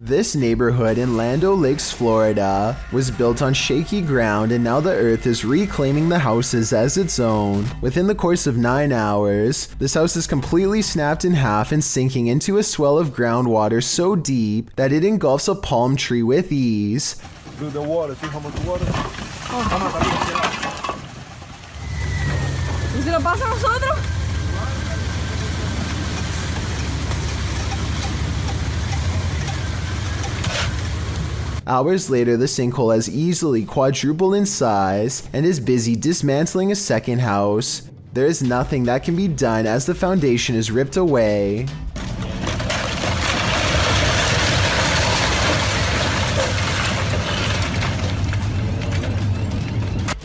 This neighborhood in Land O'Lakes, Florida, was built on shaky ground, and now the earth is reclaiming the houses as its own. Within the course of 9 hours, this house is completely snapped in half and sinking into a swell of groundwater so deep that it engulfs a palm tree with ease. Through the water, see how much water? ¿Y se lo pasa a nosotros? Hours later, the sinkhole has easily quadrupled in size and is busy dismantling a second house. There is nothing that can be done as the foundation is ripped away.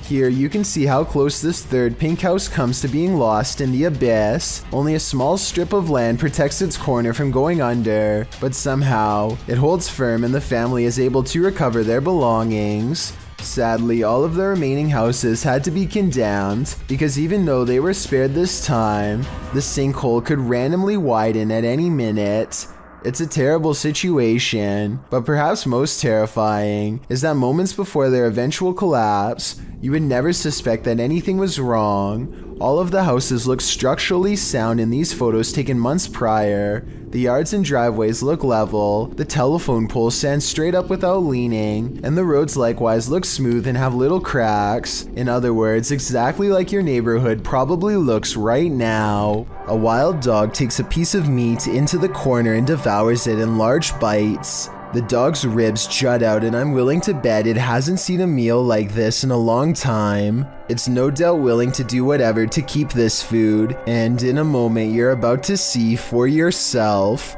Here you can see how close this third pink house comes to being lost in the abyss. Only a small strip of land protects its corner from going under, but somehow it holds firm and the family is able to recover their belongings. Sadly, all of the remaining houses had to be condemned because even though they were spared this time, the sinkhole could randomly widen at any minute. It's a terrible situation, but perhaps most terrifying is that moments before their eventual collapse, you would never suspect that anything was wrong. All of the houses look structurally sound in these photos taken months prior. The yards and driveways look level, the telephone poles stand straight up without leaning, and the roads likewise look smooth and have little cracks. In other words, exactly like your neighborhood probably looks right now. A wild dog takes a piece of meat into the corner and devours it in large bites. The dog's ribs jut out, and I'm willing to bet it hasn't seen a meal like this in a long time. It's no doubt willing to do whatever to keep this food, and in a moment you're about to see for yourself.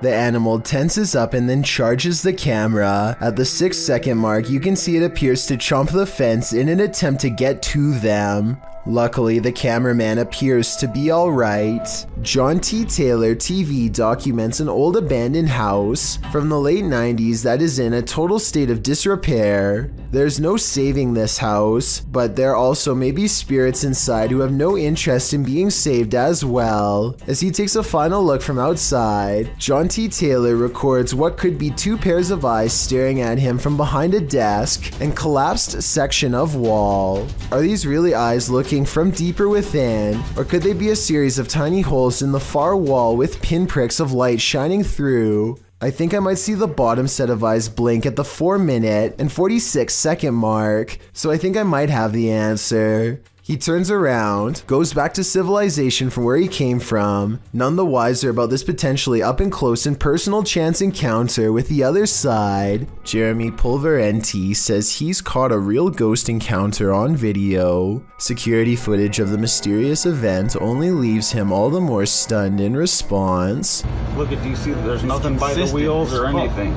The animal tenses up and then charges the camera. At the 6-second mark, you can see it appears to chomp the fence in an attempt to get to them. Luckily, the cameraman appears to be alright. John T. Taylor TV documents an old abandoned house from the late 90s that is in a total state of disrepair. There's no saving this house, but there also may be spirits inside who have no interest in being saved as well. As he takes a final look from outside, John T. Taylor records what could be 2 pairs of eyes staring at him from behind a desk and collapsed section of wall. Are these really eyes looking from deeper within, or could they be a series of tiny holes in the far wall with pinpricks of light shining through? I think I might see the bottom set of eyes blink at the 4-minute and 46-second mark, so I think I might have the answer. He turns around, goes back to civilization from where he came from, none the wiser about this potentially up-and-close and personal chance encounter with the other side. Jeremy Pulverenti says he's caught a real ghost encounter on video. Security footage of the mysterious event only leaves him all the more stunned in response. Look at, do you see there's nothing by the wheels or anything?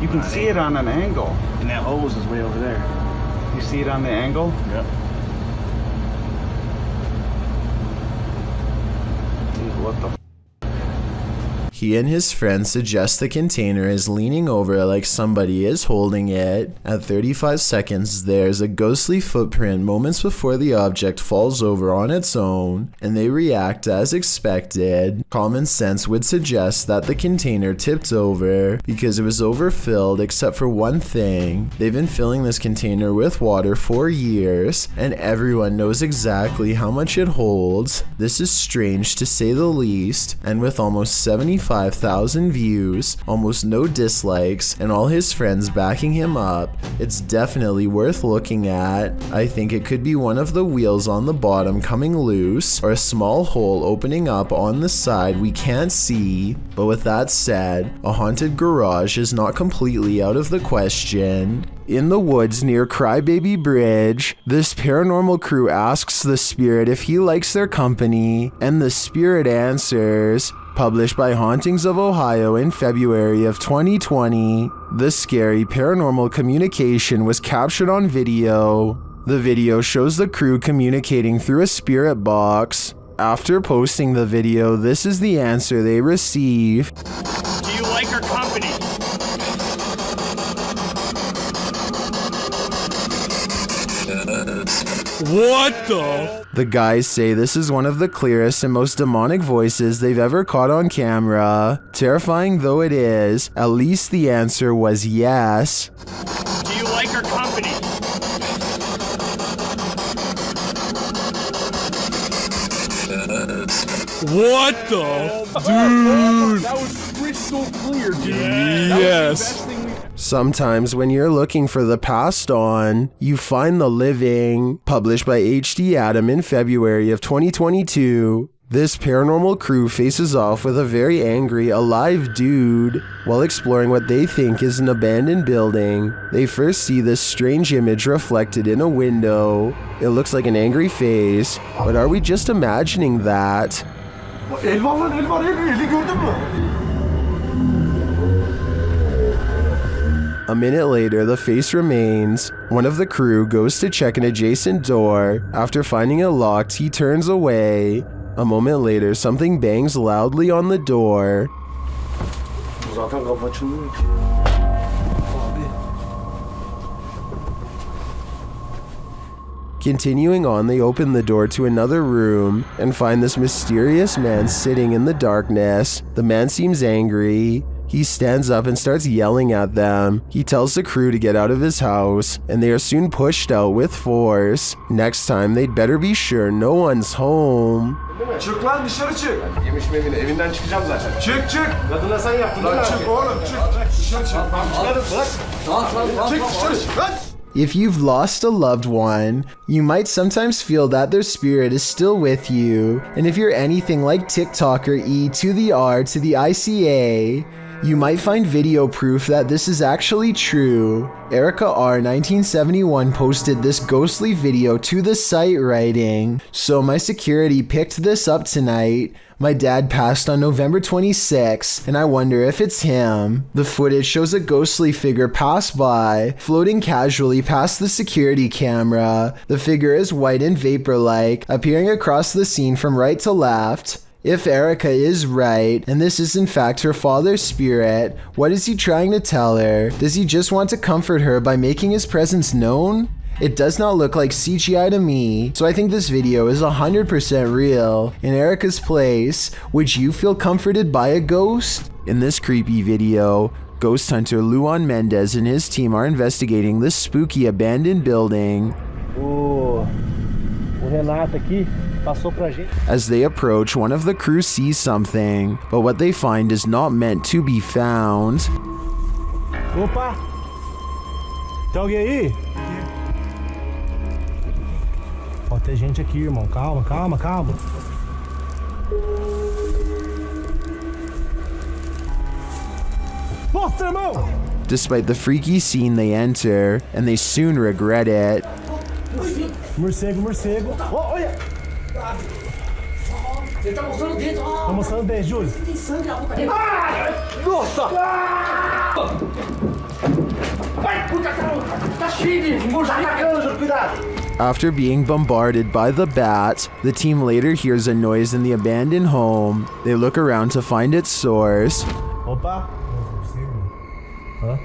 You can see it on an angle. And that hose is way over there. You see it on the angle? Yep. What the f? He and his friend suggest the container is leaning over like somebody is holding it. At 35 seconds, there's a ghostly footprint moments before the object falls over on its own, and they react as expected. Common sense would suggest that the container tipped over because it was overfilled except for one thing. They've been filling this container with water for years, and everyone knows exactly how much it holds. This is strange to say the least, and with almost 75,000 views, almost no dislikes, and all his friends backing him up, it's definitely worth looking at. I think it could be one of the wheels on the bottom coming loose, or a small hole opening up on the side we can't see. But with that said, a haunted garage is not completely out of the question. In the woods near Crybaby Bridge, this paranormal crew asks the spirit if he likes their company, and the spirit answers. Published by Hauntings of Ohio in February of 2020, the scary paranormal communication was captured on video. The video shows the crew communicating through a spirit box. After posting the video, this is the answer they receive. Do you like our company? What the? The guys say this is one of the clearest and most demonic voices they've ever caught on camera. Terrifying though it is, at least the answer was yes. Do you like our company? What the? Dude! That was crystal clear, dude. Yes. Sometimes when you're looking for the past on, you find the living. Published by H.D. Adam in February of 2022. This paranormal crew faces off with a very angry, alive dude. While exploring what they think is an abandoned building, they first see this strange image reflected in a window. It looks like an angry face, but are we just imagining that? A minute later, the face remains. One of the crew goes to check an adjacent door. After finding it locked, he turns away. A moment later, something bangs loudly on the door. Continuing on, they open the door to another room and find this mysterious man sitting in the darkness. The man seems angry. He stands up and starts yelling at them. He tells the crew to get out of his house, and they are soon pushed out with force. Next time, they'd better be sure no one's home. Çık lan dışarı çık. Yemiş memini evinden çıkacağım zaten. Çık çık. Kadına sen yaptın. Lan çık oğlum çık. Dışarı çık. Çıkarım bırak. Çık dışarı çık lan. If you've lost a loved one, you might sometimes feel that their spirit is still with you. And if you're anything like TikToker E to the R to the ICA, you might find video proof that this is actually true. Erica R 1971 posted this ghostly video to the site writing, "So my security picked this up tonight. My dad passed on November 26, and I wonder if it's him." The footage shows a ghostly figure pass by, floating casually past the security camera. The figure is white and vapor-like, appearing across the scene from right to left. If Erica is right, and this is in fact her father's spirit, what is he trying to tell her? Does he just want to comfort her by making his presence known? It does not look like CGI to me, so I think this video is 100% real. In Erica's place, would you feel comforted by a ghost? In this creepy video, ghost hunter Luan Mendez and his team are investigating this spooky abandoned building. O Renato aqui passou pra gente. As they approach, one of the crew sees something, but what they find is not meant to be found. Opa! Tem alguém aí? Ó, tem gente aqui, irmão. Calma, calma, calma. Nossa, irmão! Despite the freaky scene they enter, and they soon regret it. Morcego, morcego. Oh, olha! Ele tá mostrando o dedo, ó. Tá mostrando o dedo, Júlio. Tem sangue na boca dele. Nossa! Vai, puta, tá cheio de morcego. Tá atacando, Júlio, cuidado. After being bombarded by the bat, the team later hears a noise in the abandoned home. They look around to find its source. Opa! Hã?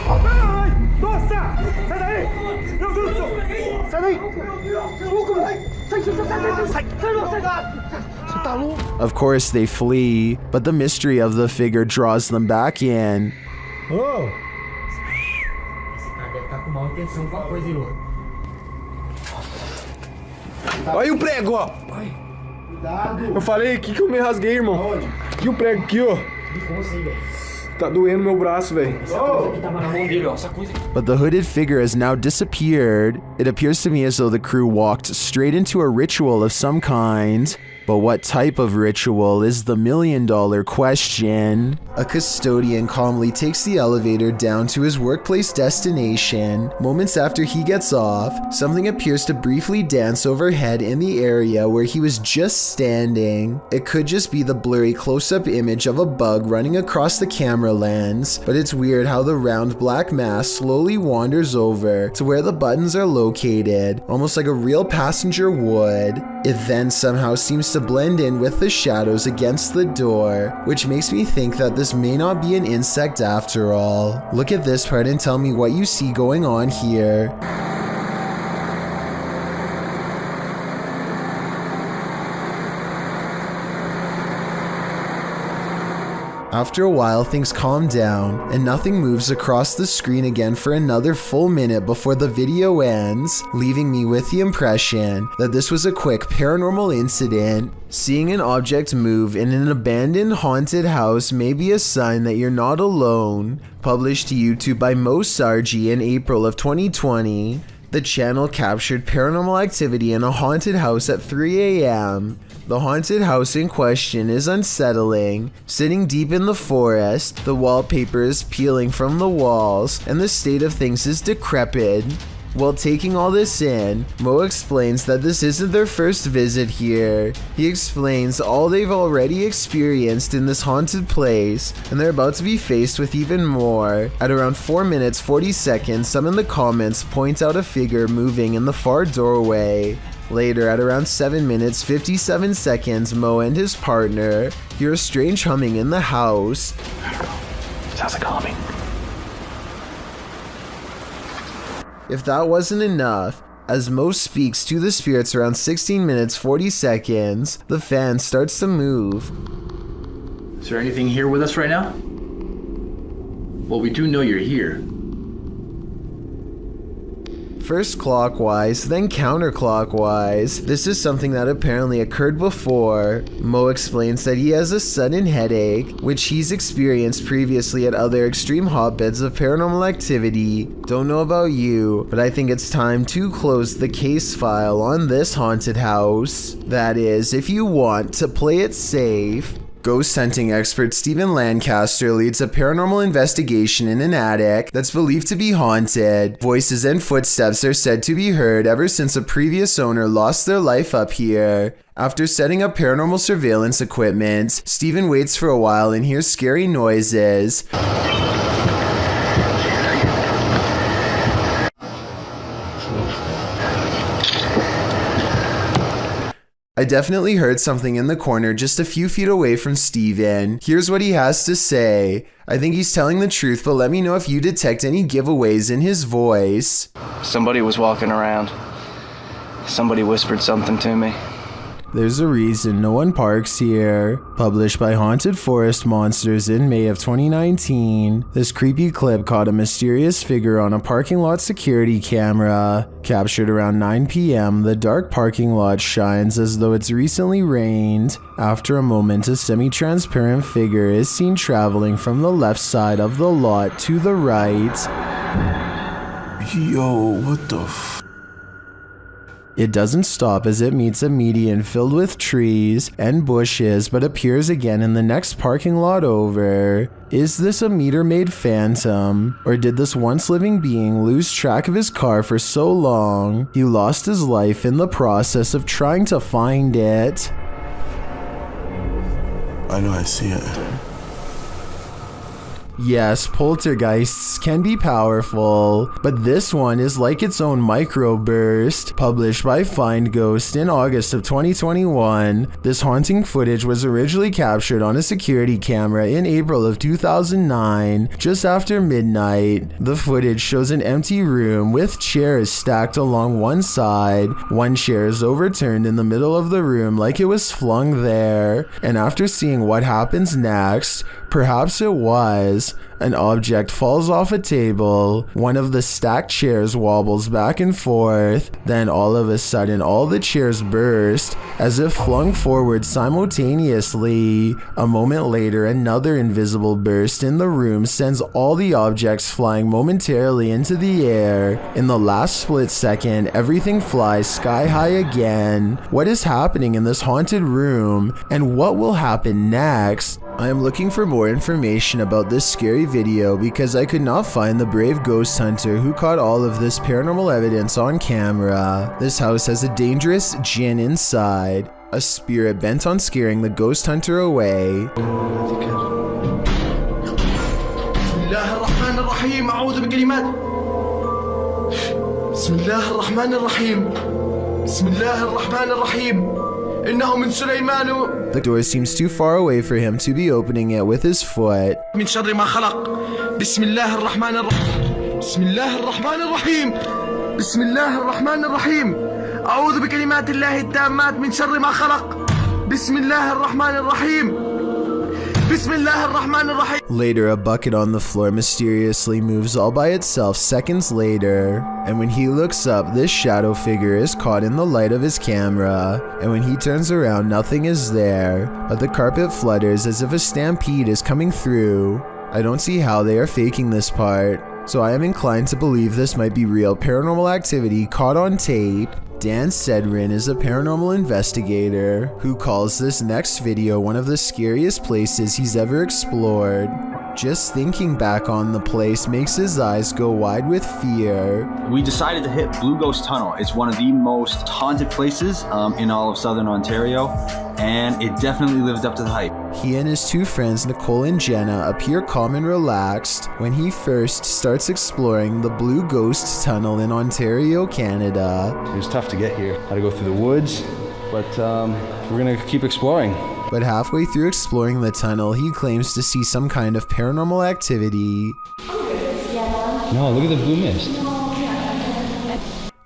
Ai! Nossa! Sai daí! Meu Deus do céu! Sai daí! Você tá louco? Of course, they flee, but the mystery of the figure draws them back in. Oh! Esse cara deve estar com mal intenção, alguma coisa, Ilô. Olha aí o prego, ó. Eu falei, que eu me rasguei, irmão? Aqui o prego, aqui, ó. Tá doendo meu braço, velho. Essa coisa aqui tava na mão dele, ó. Essa coisa aqui. But the hooded figure has now disappeared. It appears to me as though the crew walked straight into a ritual of some kind. But what type of ritual is the million-dollar question? A custodian calmly takes the elevator down to his workplace destination. Moments after he gets off, something appears to briefly dance overhead in the area where he was just standing. It could just be the blurry close-up image of a bug running across the camera lens, but it's weird how the round black mass slowly wanders over to where the buttons are located, almost like a real passenger would. It then somehow seems to blend in with the shadows against the door, which makes me think that this may not be an insect after all. Look at this part and tell me what you see going on here. After a while, things calm down, and nothing moves across the screen again for another full minute before the video ends, leaving me with the impression that this was a quick paranormal incident. Seeing an object move in an abandoned haunted house may be a sign that you're not alone. Published to YouTube by Mo Sargi in April of 2020. The channel captured paranormal activity in a haunted house at 3 a.m. The haunted house in question is unsettling. Sitting deep in the forest, the wallpaper is peeling from the walls, and the state of things is decrepit. While taking all this in, Mo explains that this isn't their first visit here. He explains all they've already experienced in this haunted place, and they're about to be faced with even more. At around 4 minutes 40 seconds, some in the comments point out a figure moving in the far doorway. Later, at around 7 minutes 57 seconds, Mo and his partner hear a strange humming in the house. Sounds like humming. If that wasn't enough, as Mo speaks to the spirits around 16 minutes 40 seconds, the fan starts to move. Is there anything here with us right now? Well, we do know you're here. First clockwise, then counterclockwise. This is something that apparently occurred before. Mo explains that he has a sudden headache, which he's experienced previously at other extreme hotbeds of paranormal activity. Don't know about you, but I think it's time to close the case file on this haunted house. That is, if you want to play it safe. Ghost hunting expert Stephen Lancaster leads a paranormal investigation in an attic that's believed to be haunted. Voices and footsteps are said to be heard ever since a previous owner lost their life up here. After setting up paranormal surveillance equipment, Stephen waits for a while and hears scary noises. I definitely heard something in the corner just a few feet away from Steven. Here's what he has to say. I think he's telling the truth, but let me know if you detect any giveaways in his voice. Somebody was walking around. Somebody whispered something to me. There's a reason no one parks here. Published by Haunted Forest Monsters in May of 2019. This creepy clip caught a mysterious figure on a parking lot security camera. Captured around 9 p.m., the dark parking lot shines as though it's recently rained. After a moment, a semi-transparent figure is seen traveling from the left side of the lot to the right. Yo, what the f? It doesn't stop as it meets a median filled with trees and bushes, but appears again in the next parking lot over. Is this a meter-maid phantom? Or did this once living being lose track of his car for so long, he lost his life in the process of trying to find it? I know I see it. Yes, poltergeists can be powerful, but this one is like its own microburst. Published by Find Ghost in August of 2021, this haunting footage was originally captured on a security camera in April of 2009, just after midnight. The footage shows an empty room with chairs stacked along one side. One chair is overturned in the middle of the room like it was flung there, and after seeing what happens next, perhaps it was, an object falls off a table, one of the stacked chairs wobbles back and forth, then all of a sudden all the chairs burst, as if flung forward simultaneously. A moment later, another invisible burst in the room sends all the objects flying momentarily into the air. In the last split second, everything flies sky high again. What is happening in this haunted room, and what will happen next? I am looking for more information about this scary video because I could not find the brave ghost hunter who caught all of this paranormal evidence on camera. This house has a dangerous jinn inside, a spirit bent on scaring the ghost hunter away. بسم الله الرحمن الرحيم بسم الله الرحمن الرحيم إنه من سليمان. The door seems too far away for him to be opening it with his foot. من شر ما خلق. بسم الله الرحمن الرحيم. بسم الله الرحمن الرحيم. بسم الله الرحمن الرحيم. أعوذ بكلمات الله التامات من شر ما خلق. بسم الله الرحمن الرحيم. بسم الله الرحمن الرحيم. Later, a bucket on the floor mysteriously moves all by itself seconds later, and when he looks up, this shadow figure is caught in the light of his camera, and when he turns around, nothing is there, but the carpet flutters as if a stampede is coming through. I don't see how they are faking this part, so I am inclined to believe this might be real paranormal activity caught on tape. Dan Sedrin is a paranormal investigator who calls this next video one of the scariest places he's ever explored. Just thinking back on the place makes his eyes go wide with fear. We decided to hit Blue Ghost Tunnel. It's one of the most haunted places in all of Southern Ontario, and it definitely lived up to the hype. He and his two friends Nicole and Jenna appear calm and relaxed when he first starts exploring the Blue Ghost Tunnel in Ontario, Canada. It was tough to get here. Had to go through the woods, but we're gonna keep exploring. But halfway through exploring the tunnel, he claims to see some kind of paranormal activity. No, look at the blue mist.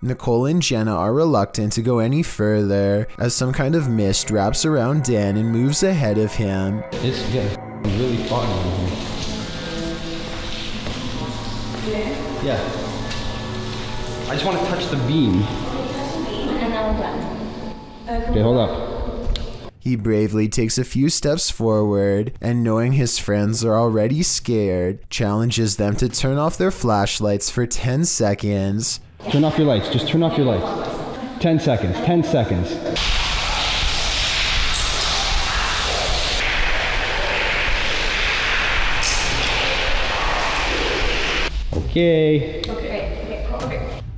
Nicole and Jenna are reluctant to go any further as some kind of mist wraps around Dan and moves ahead of him. It's getting really far over here. Yeah. I just want to touch the beam. And now I'm done. Okay, hold up. He bravely takes a few steps forward and, knowing his friends are already scared, challenges them to turn off their flashlights for 10 seconds. Turn off your lights. Just turn off your lights. 10 seconds. 10 seconds. Okay.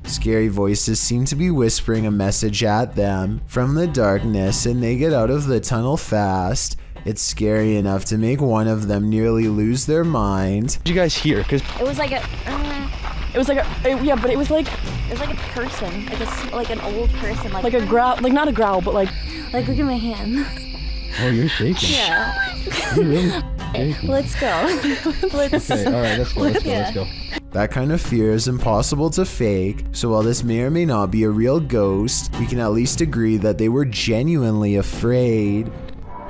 Scary voices seem to be whispering a message at them from the darkness, and they get out of the tunnel fast. It's scary enough to make one of them nearly lose their mind. What did you guys hear? Cause it was like a person, like an old person, like a growl, like not a growl, but like look at my hand. Oh, you're shaking. Yeah. You're really shaking. Let's go. Okay, all right, let's go. That kind of fear is impossible to fake, so while this may or may not be a real ghost, we can at least agree that they were genuinely afraid.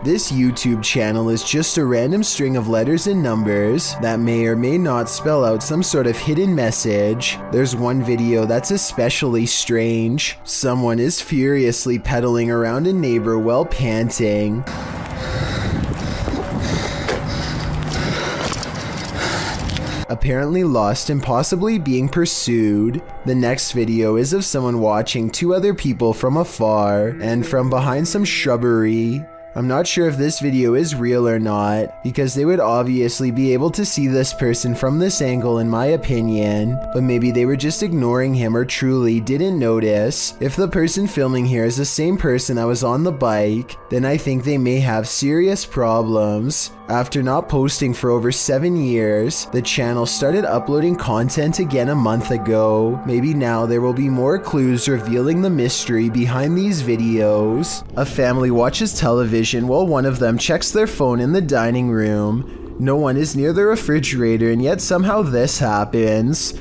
This YouTube channel is just a random string of letters and numbers that may or may not spell out some sort of hidden message. There's one video that's especially strange. Someone is furiously pedaling around a neighbor while panting. Apparently lost and possibly being pursued. The next video is of someone watching two other people from afar and from behind some shrubbery. I'm not sure if this video is real or not, because they would obviously be able to see this person from this angle in my opinion, but maybe they were just ignoring him or truly didn't notice. If the person filming here is the same person that was on the bike, then I think they may have serious problems. After not posting for over 7 years, the channel started uploading content again a month ago. Maybe now there will be more clues revealing the mystery behind these videos. A family watches television while one of them checks their phone in the dining room. No one is near the refrigerator, and yet somehow this happens.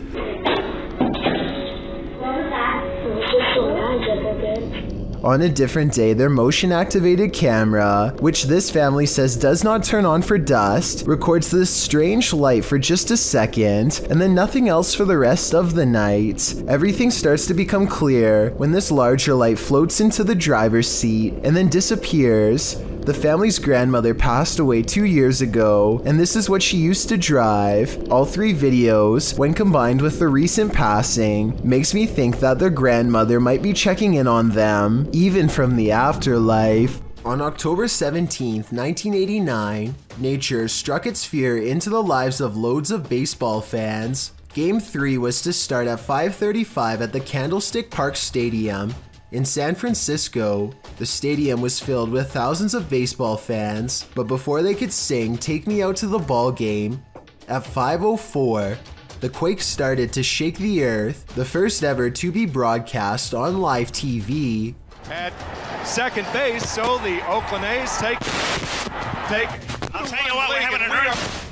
On a different day, their motion-activated camera, which this family says does not turn on for dust, records this strange light for just a second, and then nothing else for the rest of the night. Everything starts to become clear when this larger light floats into the driver's seat and then disappears. The family's grandmother passed away 2 years ago, and this is what she used to drive. All three videos, when combined with the recent passing, makes me think that their grandmother might be checking in on them, even from the afterlife. On October 17th, 1989, nature struck its fear into the lives of loads of baseball fans. Game 3 was to start at 5:35 at the Candlestick Park Stadium. In San Francisco, the stadium was filled with thousands of baseball fans, but before they could sing "Take Me Out to the Ball Game," at 5:04, the quake started to shake the earth, the first ever to be broadcast on live TV. At second base, so the Oakland A's take. I'll tell you what, we're having an earth.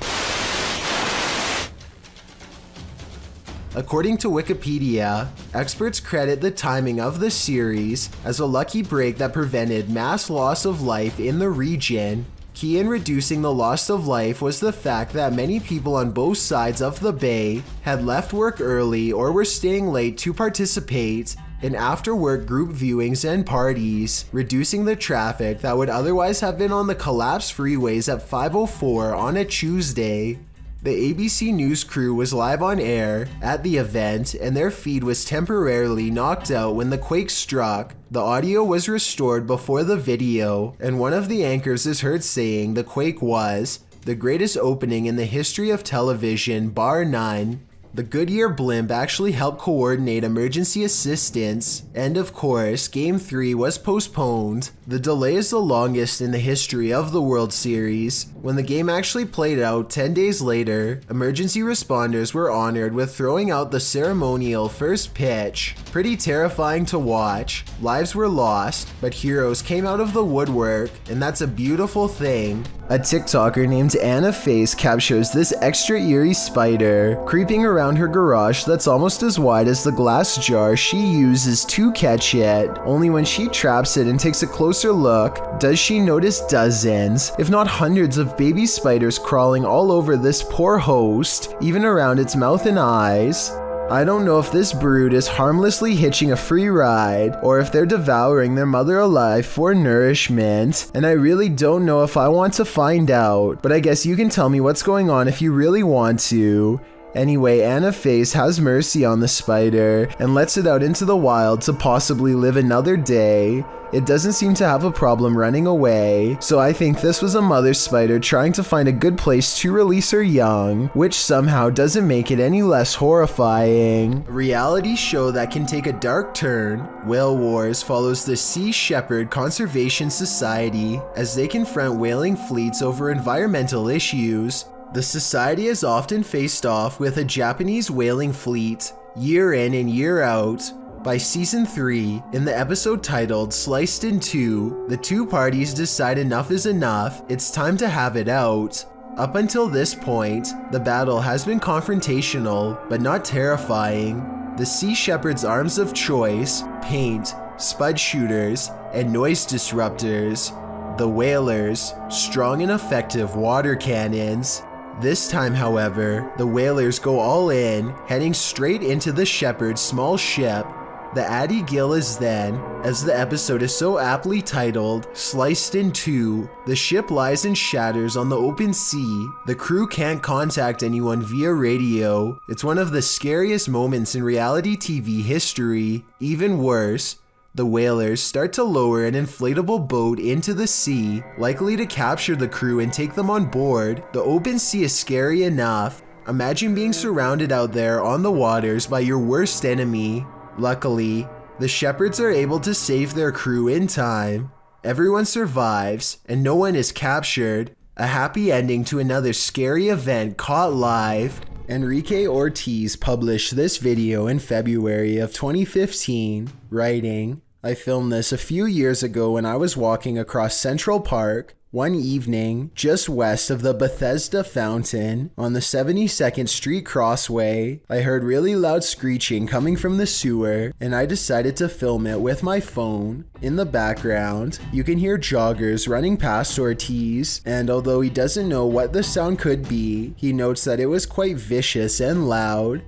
According to Wikipedia, experts credit the timing of the series as a lucky break that prevented mass loss of life in the region. Key in reducing the loss of life was the fact that many people on both sides of the bay had left work early or were staying late to participate in after-work group viewings and parties, reducing the traffic that would otherwise have been on the collapsed freeways at 5:04 on a Tuesday. The ABC News crew was live on air at the event, and their feed was temporarily knocked out when the quake struck. The audio was restored before the video, and one of the anchors is heard saying the quake was the greatest opening in the history of television, bar none. The Goodyear blimp actually helped coordinate emergency assistance, and of course, Game 3 was postponed. The delay is the longest in the history of the World Series. When the game actually played out 10 days later, emergency responders were honored with throwing out the ceremonial first pitch. Pretty terrifying to watch. Lives were lost, but heroes came out of the woodwork, and that's a beautiful thing. A TikToker named Anna Face captures this extra eerie spider creeping around her garage that's almost as wide as the glass jar she uses to catch it. Only when she traps it and takes a closer look, does she notice dozens, if not hundreds of baby spiders crawling all over this poor host, even around its mouth and eyes. I don't know if this brood is harmlessly hitching a free ride, or if they're devouring their mother alive for nourishment, and I really don't know if I want to find out, but I guess you can tell me what's going on if you really want to. Anyway, Anna Face has mercy on the spider and lets it out into the wild to possibly live another day. It doesn't seem to have a problem running away, so I think this was a mother spider trying to find a good place to release her young, which somehow doesn't make it any less horrifying. A reality show that can take a dark turn, Whale Wars follows the Sea Shepherd Conservation Society as they confront whaling fleets over environmental issues. The society is often faced off with a Japanese whaling fleet, year in and year out. By season 3, in the episode titled Sliced in Two, the two parties decide enough is enough, it's time to have it out. Up until this point, the battle has been confrontational, but not terrifying. The Sea Shepherd's arms of choice, paint, spud shooters, and noise disruptors. The whalers, strong and effective water cannons. This time, however, the whalers go all in, heading straight into the Shepherd's small ship. The Addy Gill is then, as the episode is so aptly titled, Sliced in Two. The ship lies and shatters on the open sea. The crew can't contact anyone via radio. It's one of the scariest moments in reality TV history. Even worse, the whalers start to lower an inflatable boat into the sea, likely to capture the crew and take them on board. The open sea is scary enough. Imagine being surrounded out there on the waters by your worst enemy. Luckily, the Shepherds are able to save their crew in time. Everyone survives, and no one is captured. A happy ending to another scary event caught live. Enrique Ortiz published this video in February of 2015, writing, I filmed this a few years ago when I was walking across Central Park one evening just west of the Bethesda Fountain on the 72nd Street Crossway. I heard really loud screeching coming from the sewer, and I decided to film it with my phone. In the background, you can hear joggers running past Ortiz, and although he doesn't know what the sound could be, he notes that it was quite vicious and loud.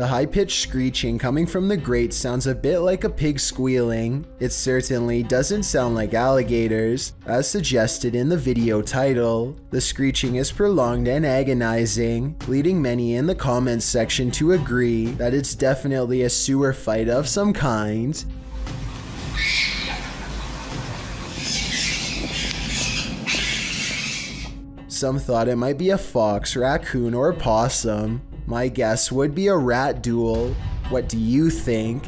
The high-pitched screeching coming from the grate sounds a bit like a pig squealing. It certainly doesn't sound like alligators, as suggested in the video title. The screeching is prolonged and agonizing, leading many in the comments section to agree that it's definitely a sewer fight of some kind. Some thought it might be a fox, raccoon, or possum. My guess would be a rat duel. What do you think?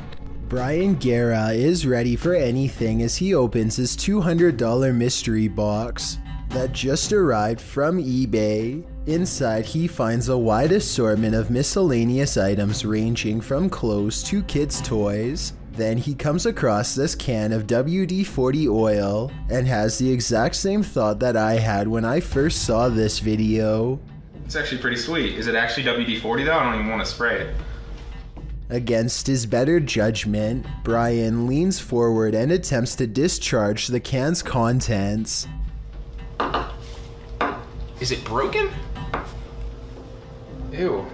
Brian Guerra is ready for anything as he opens his $200 mystery box that just arrived from eBay. Inside, he finds a wide assortment of miscellaneous items ranging from clothes to kids' toys. Then he comes across this can of WD-40 oil and has the exact same thought that I had when I first saw this video. It's actually pretty sweet. Is it actually WD-40 though? I don't even want to spray it. Against his better judgment, Brian leans forward and attempts to discharge the can's contents. Is it broken? Ew.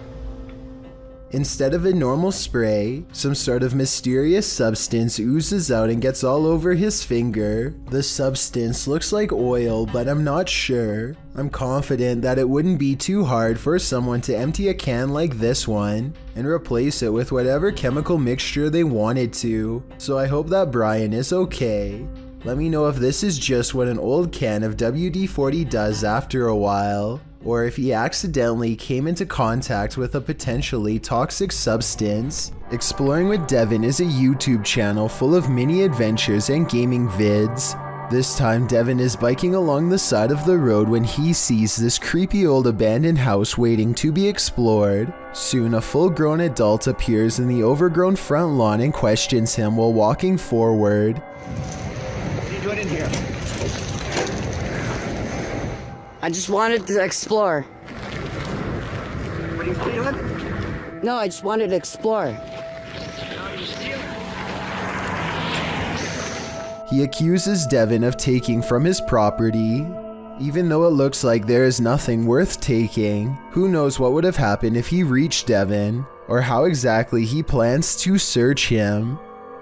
Instead of a normal spray, some sort of mysterious substance oozes out and gets all over his finger. The substance looks like oil, but I'm not sure. I'm confident that it wouldn't be too hard for someone to empty a can like this one and replace it with whatever chemical mixture they wanted to. So I hope that Brian is okay. Let me know if this is just what an old can of WD-40 does after a while, or if he accidentally came into contact with a potentially toxic substance. Exploring with Devin is a YouTube channel full of mini adventures and gaming vids. This time Devin is biking along the side of the road when he sees this creepy old abandoned house waiting to be explored. Soon a full-grown adult appears in the overgrown front lawn and questions him while walking forward. What are you doing in here? I just wanted to explore. What are you feeling? No, I just wanted to explore. He accuses Devin of taking from his property, even though it looks like there is nothing worth taking. Who knows what would have happened if he reached Devin, or how exactly he plans to search him.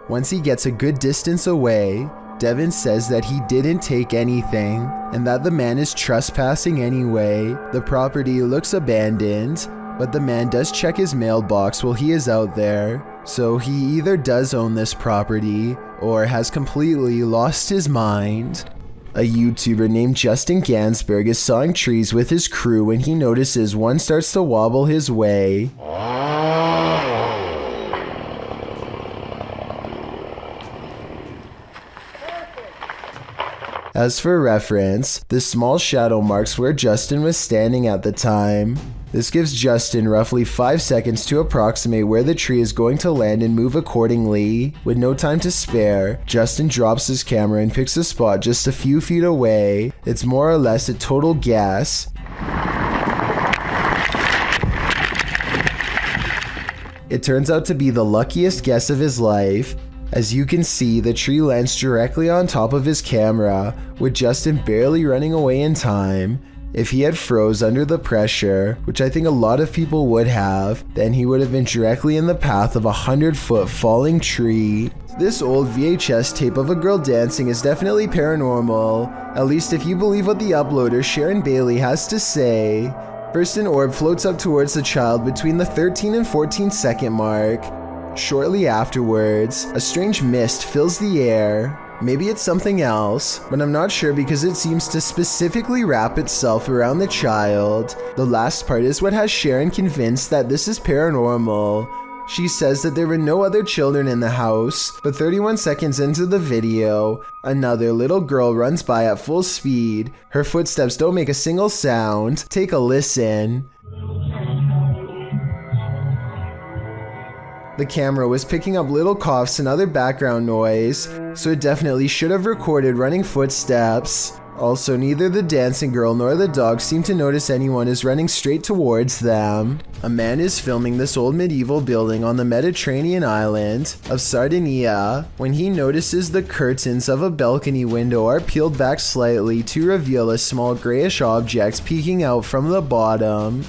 Once he gets a good distance away, Devin says that he didn't take anything, and that the man is trespassing anyway. The property looks abandoned, but the man does check his mailbox while he is out there, so he either does own this property, or has completely lost his mind. A YouTuber named Justin Gansberg is sawing trees with his crew when he notices one starts to wobble his way. As for reference, the small shadow marks where Justin was standing at the time. This gives Justin roughly 5 seconds to approximate where the tree is going to land and move accordingly. With no time to spare, Justin drops his camera and picks a spot just a few feet away. It's more or less a total guess. It turns out to be the luckiest guess of his life. As you can see, the tree lands directly on top of his camera, with Justin barely running away in time. If he had froze under the pressure, which I think a lot of people would have, then he would have been directly in the path of a 100-foot falling tree. This old VHS tape of a girl dancing is definitely paranormal, at least if you believe what the uploader Sharon Bailey has to say. First, an orb floats up towards the child between the 13 and 14 second mark. Shortly afterwards, a strange mist fills the air. Maybe it's something else, but I'm not sure because it seems to specifically wrap itself around the child. The last part is what has Sharon convinced that this is paranormal. She says that there were no other children in the house, but 31 seconds into the video, another little girl runs by at full speed. Her footsteps don't make a single sound. Take a listen. The camera was picking up little coughs and other background noise, so it definitely should have recorded running footsteps. Also, neither the dancing girl nor the dog seem to notice anyone is running straight towards them. A man is filming this old medieval building on the Mediterranean island of Sardinia when he notices the curtains of a balcony window are peeled back slightly to reveal a small grayish object peeking out from the bottom.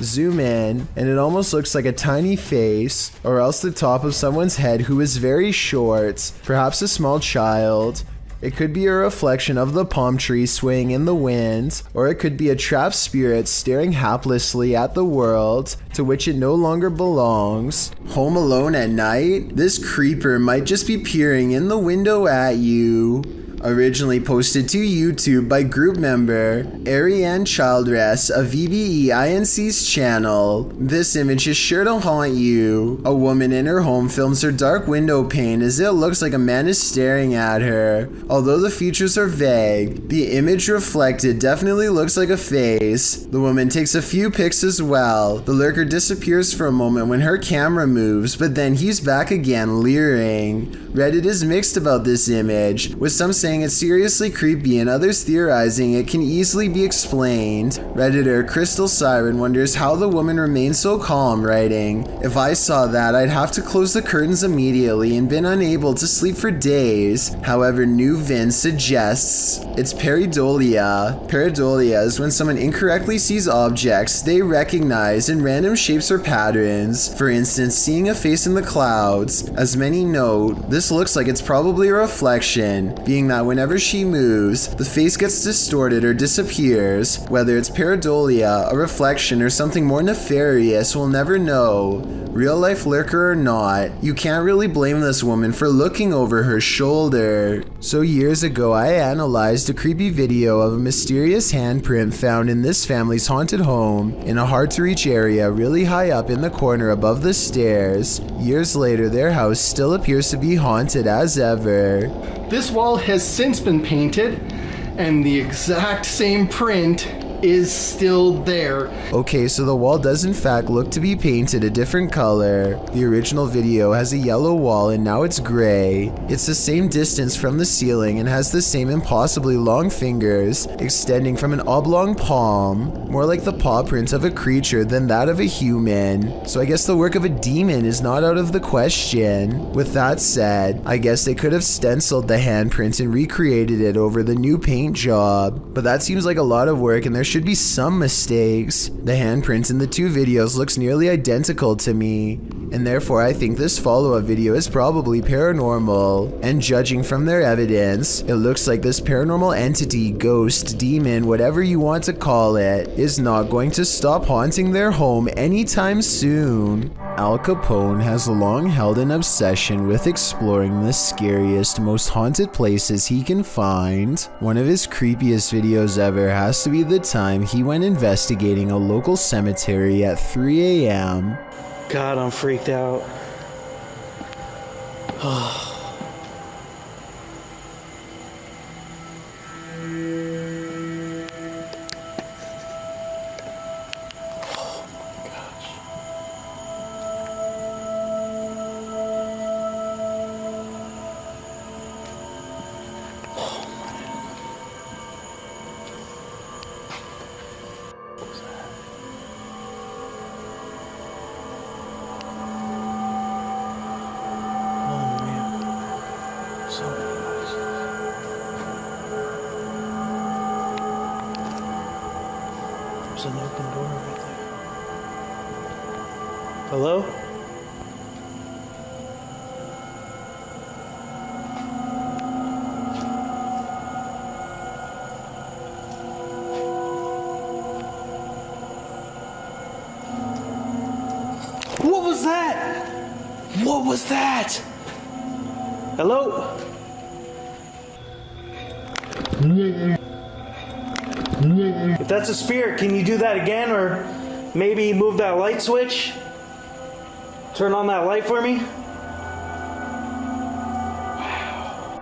Zoom in, and it almost looks like a tiny face, or else the top of someone's head who is very short, perhaps a small child. It could be a reflection of the palm tree swaying in the wind, or it could be a trapped spirit staring haplessly at the world to which it no longer belongs. Home alone at night? This creeper might just be peering in the window at you. Originally posted to YouTube by group member Ariane Childress of VBEINC's channel. This image is sure to haunt you. A woman in her home films her dark window pane as it looks like a man is staring at her. Although the features are vague, the image reflected definitely looks like a face. The woman takes a few pics as well. The lurker disappears for a moment when her camera moves, but then he's back again, leering. Reddit is mixed about this image, with some saying it's seriously creepy and others theorizing it can easily be explained. Redditor Crystal Siren wonders how the woman remained so calm, writing, "If I saw that, I'd have to close the curtains immediately and been unable to sleep for days." However, New Vin suggests it's pareidolia. Pareidolia is when someone incorrectly sees objects they recognize in random shapes or patterns. For instance, seeing a face in the clouds. As many note, this looks like it's probably a reflection, being that whenever she moves, the face gets distorted or disappears. Whether it's pareidolia, a reflection, or something more nefarious, we'll never know. Real life lurker or not, you can't really blame this woman for looking over her shoulder. So years ago, I analyzed a creepy video of a mysterious handprint found in this family's haunted home in a hard to reach area really high up in the corner above the stairs. Years later, their house still appears to be haunted as ever. This wall has since been painted, and the exact same print is still there. Okay, so the wall does in fact look to be painted a different color. The original video has a yellow wall and now it's gray. It's the same distance from the ceiling and has the same impossibly long fingers extending from an oblong palm, more like the paw print of a creature than that of a human. So I guess the work of a demon is not out of the question. With that said, I guess they could have stenciled the handprint and recreated it over the new paint job, but that seems like a lot of work and there should be some mistakes. The handprint in the two videos looks nearly identical to me, and therefore I think this follow-up video is probably paranormal. And judging from their evidence, it looks like this paranormal entity, ghost, demon, whatever you want to call it, is not going to stop haunting their home anytime soon. Al Capone has long held an obsession with exploring the scariest, most haunted places he can find. One of his creepiest videos ever has to be the time he went investigating a local cemetery at 3 a.m. God, I'm freaked out. There's an open door right there. Hello? What was that? What was that? Hello? If that's a spirit, can you do that again, or maybe move that light switch? Turn on that light for me?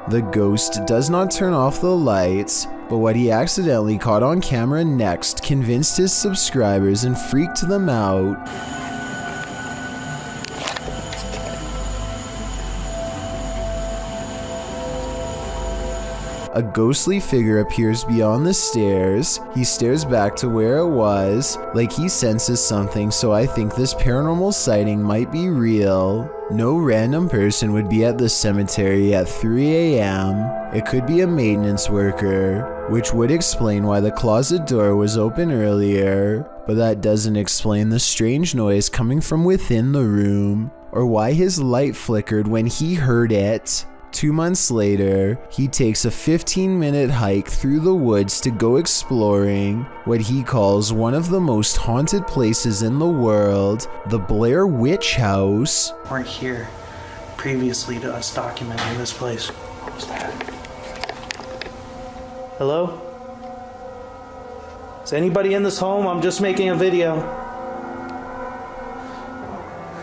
The ghost does not turn off the lights, but what he accidentally caught on camera next convinced his subscribers and freaked them out. A ghostly figure appears beyond the stairs. He stares back to where it was, like he senses something, so I think this paranormal sighting might be real. No random person would be at the cemetery at 3 a.m. It could be a maintenance worker, which would explain why the closet door was open earlier, but that doesn't explain the strange noise coming from within the room, or why his light flickered when he heard it. 2 months later, he takes a 15-minute hike through the woods to go exploring what he calls one of the most haunted places in the world, the Blair Witch House. Weren't here previously to us documenting this place. What was that? Hello? Is anybody in this home? I'm just making a video.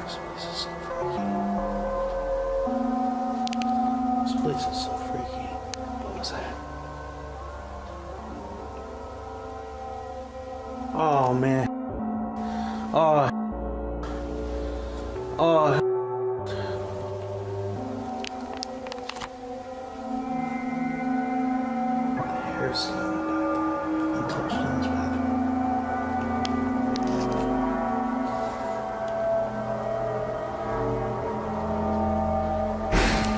This place is so freaky. This place is so freaky. What was that? Oh, man. Oh.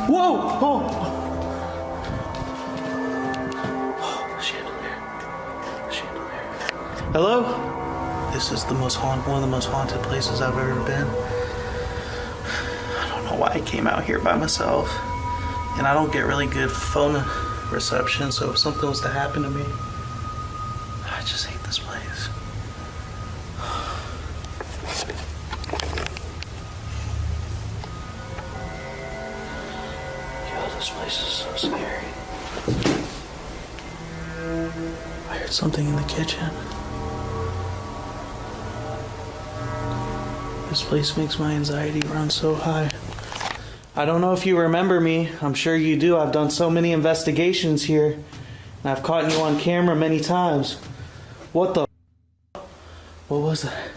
Whoa! Oh! Chandelier. Hello? This is one of the most haunted places I've ever been. I don't know why I came out here by myself. And I don't get really good phone reception, so if something was to happen to me, I just hate this place. This place is so scary. I heard something in the kitchen. This place makes my anxiety run so high. I don't know if you remember me. I'm sure you do. I've done so many investigations here. And I've caught you on camera many times. What the? What was that?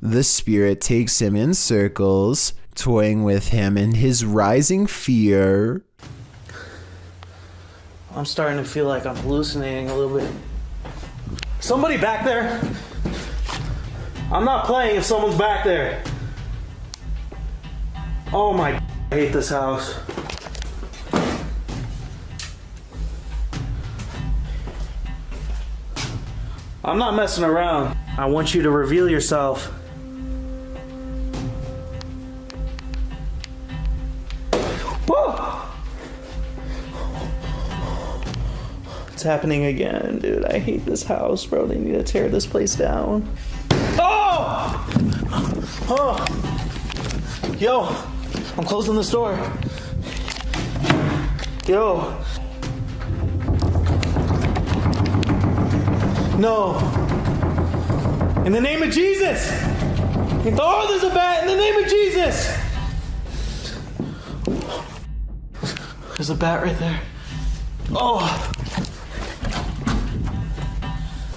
The spirit takes him in circles, toying with him in his rising fear. I'm starting to feel like I'm hallucinating a little bit. Somebody back there? I'm not playing if someone's back there. Oh my, I hate this house. I'm not messing around. I want you to reveal yourself. Whoa! It's happening again, dude. I hate this house, bro. They need to tear this place down. Oh! Oh! Yo! I'm closing this door. Yo! No! In the name of Jesus! Oh, there's a bat! In the name of Jesus! There's a bat right there. Oh!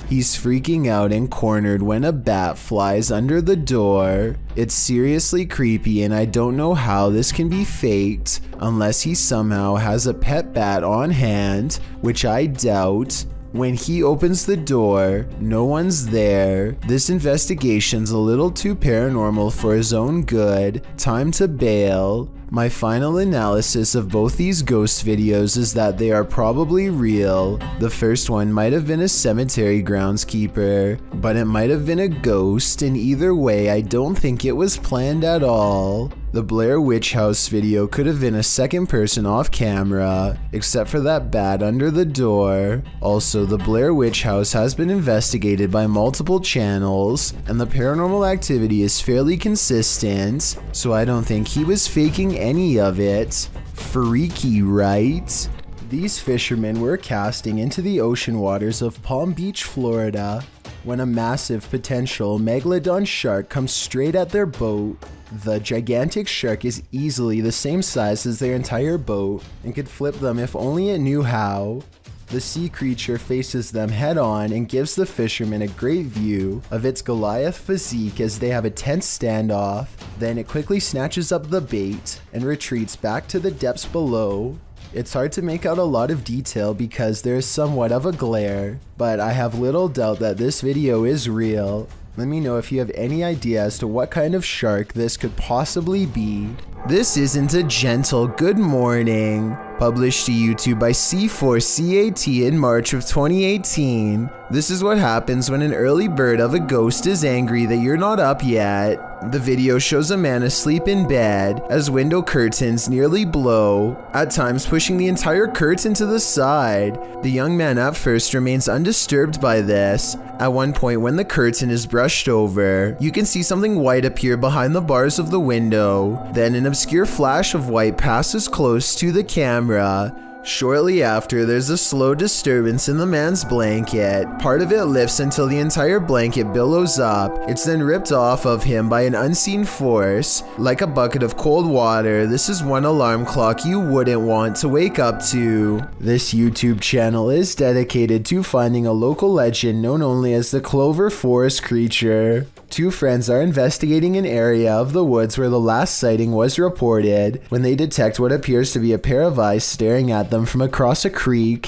He's freaking out and cornered when a bat flies under the door. It's seriously creepy, and I don't know how this can be faked unless he somehow has a pet bat on hand, which I doubt. When he opens the door, no one's there. This investigation's a little too paranormal for his own good. Time to bail. My final analysis of both these ghost videos is that they are probably real. The first one might have been a cemetery groundskeeper, but it might have been a ghost, and either way, I don't think it was planned at all. The Blair Witch House video could have been a second person off camera, except for that bat under the door. Also, the Blair Witch House has been investigated by multiple channels, and the paranormal activity is fairly consistent, so I don't think he was faking any of it. Freaky, right? These fishermen were casting into the ocean waters of Palm Beach, Florida, when a massive potential megalodon shark comes straight at their boat. The gigantic shark is easily the same size as their entire boat and could flip them if only it knew how. The sea creature faces them head on and gives the fishermen a great view of its Goliath physique as they have a tense standoff. Then it quickly snatches up the bait and retreats back to the depths below. It's hard to make out a lot of detail because there is somewhat of a glare, but I have little doubt that this video is real. Let me know if you have any idea as to what kind of shark this could possibly be. This isn't a gentle good morning. Published to YouTube by C4CAT in March of 2018. This is what happens when an early bird of a ghost is angry that you're not up yet. The video shows a man asleep in bed as window curtains nearly blow, at times pushing the entire curtain to the side. The young man at first remains undisturbed by this. At one point when the curtain is brushed over, you can see something white appear behind the bars of the window. Then an obscure flash of white passes close to the camera, Shortly after, there's a slow disturbance in the man's blanket. Part of it lifts until the entire blanket billows up. It's then ripped off of him by an unseen force. Like a bucket of cold water, this is one alarm clock you wouldn't want to wake up to. This YouTube channel is dedicated to finding a local legend known only as the Clover Forest creature. Two friends are investigating an area of the woods where the last sighting was reported when they detect what appears to be a pair of eyes staring at them from across a creek.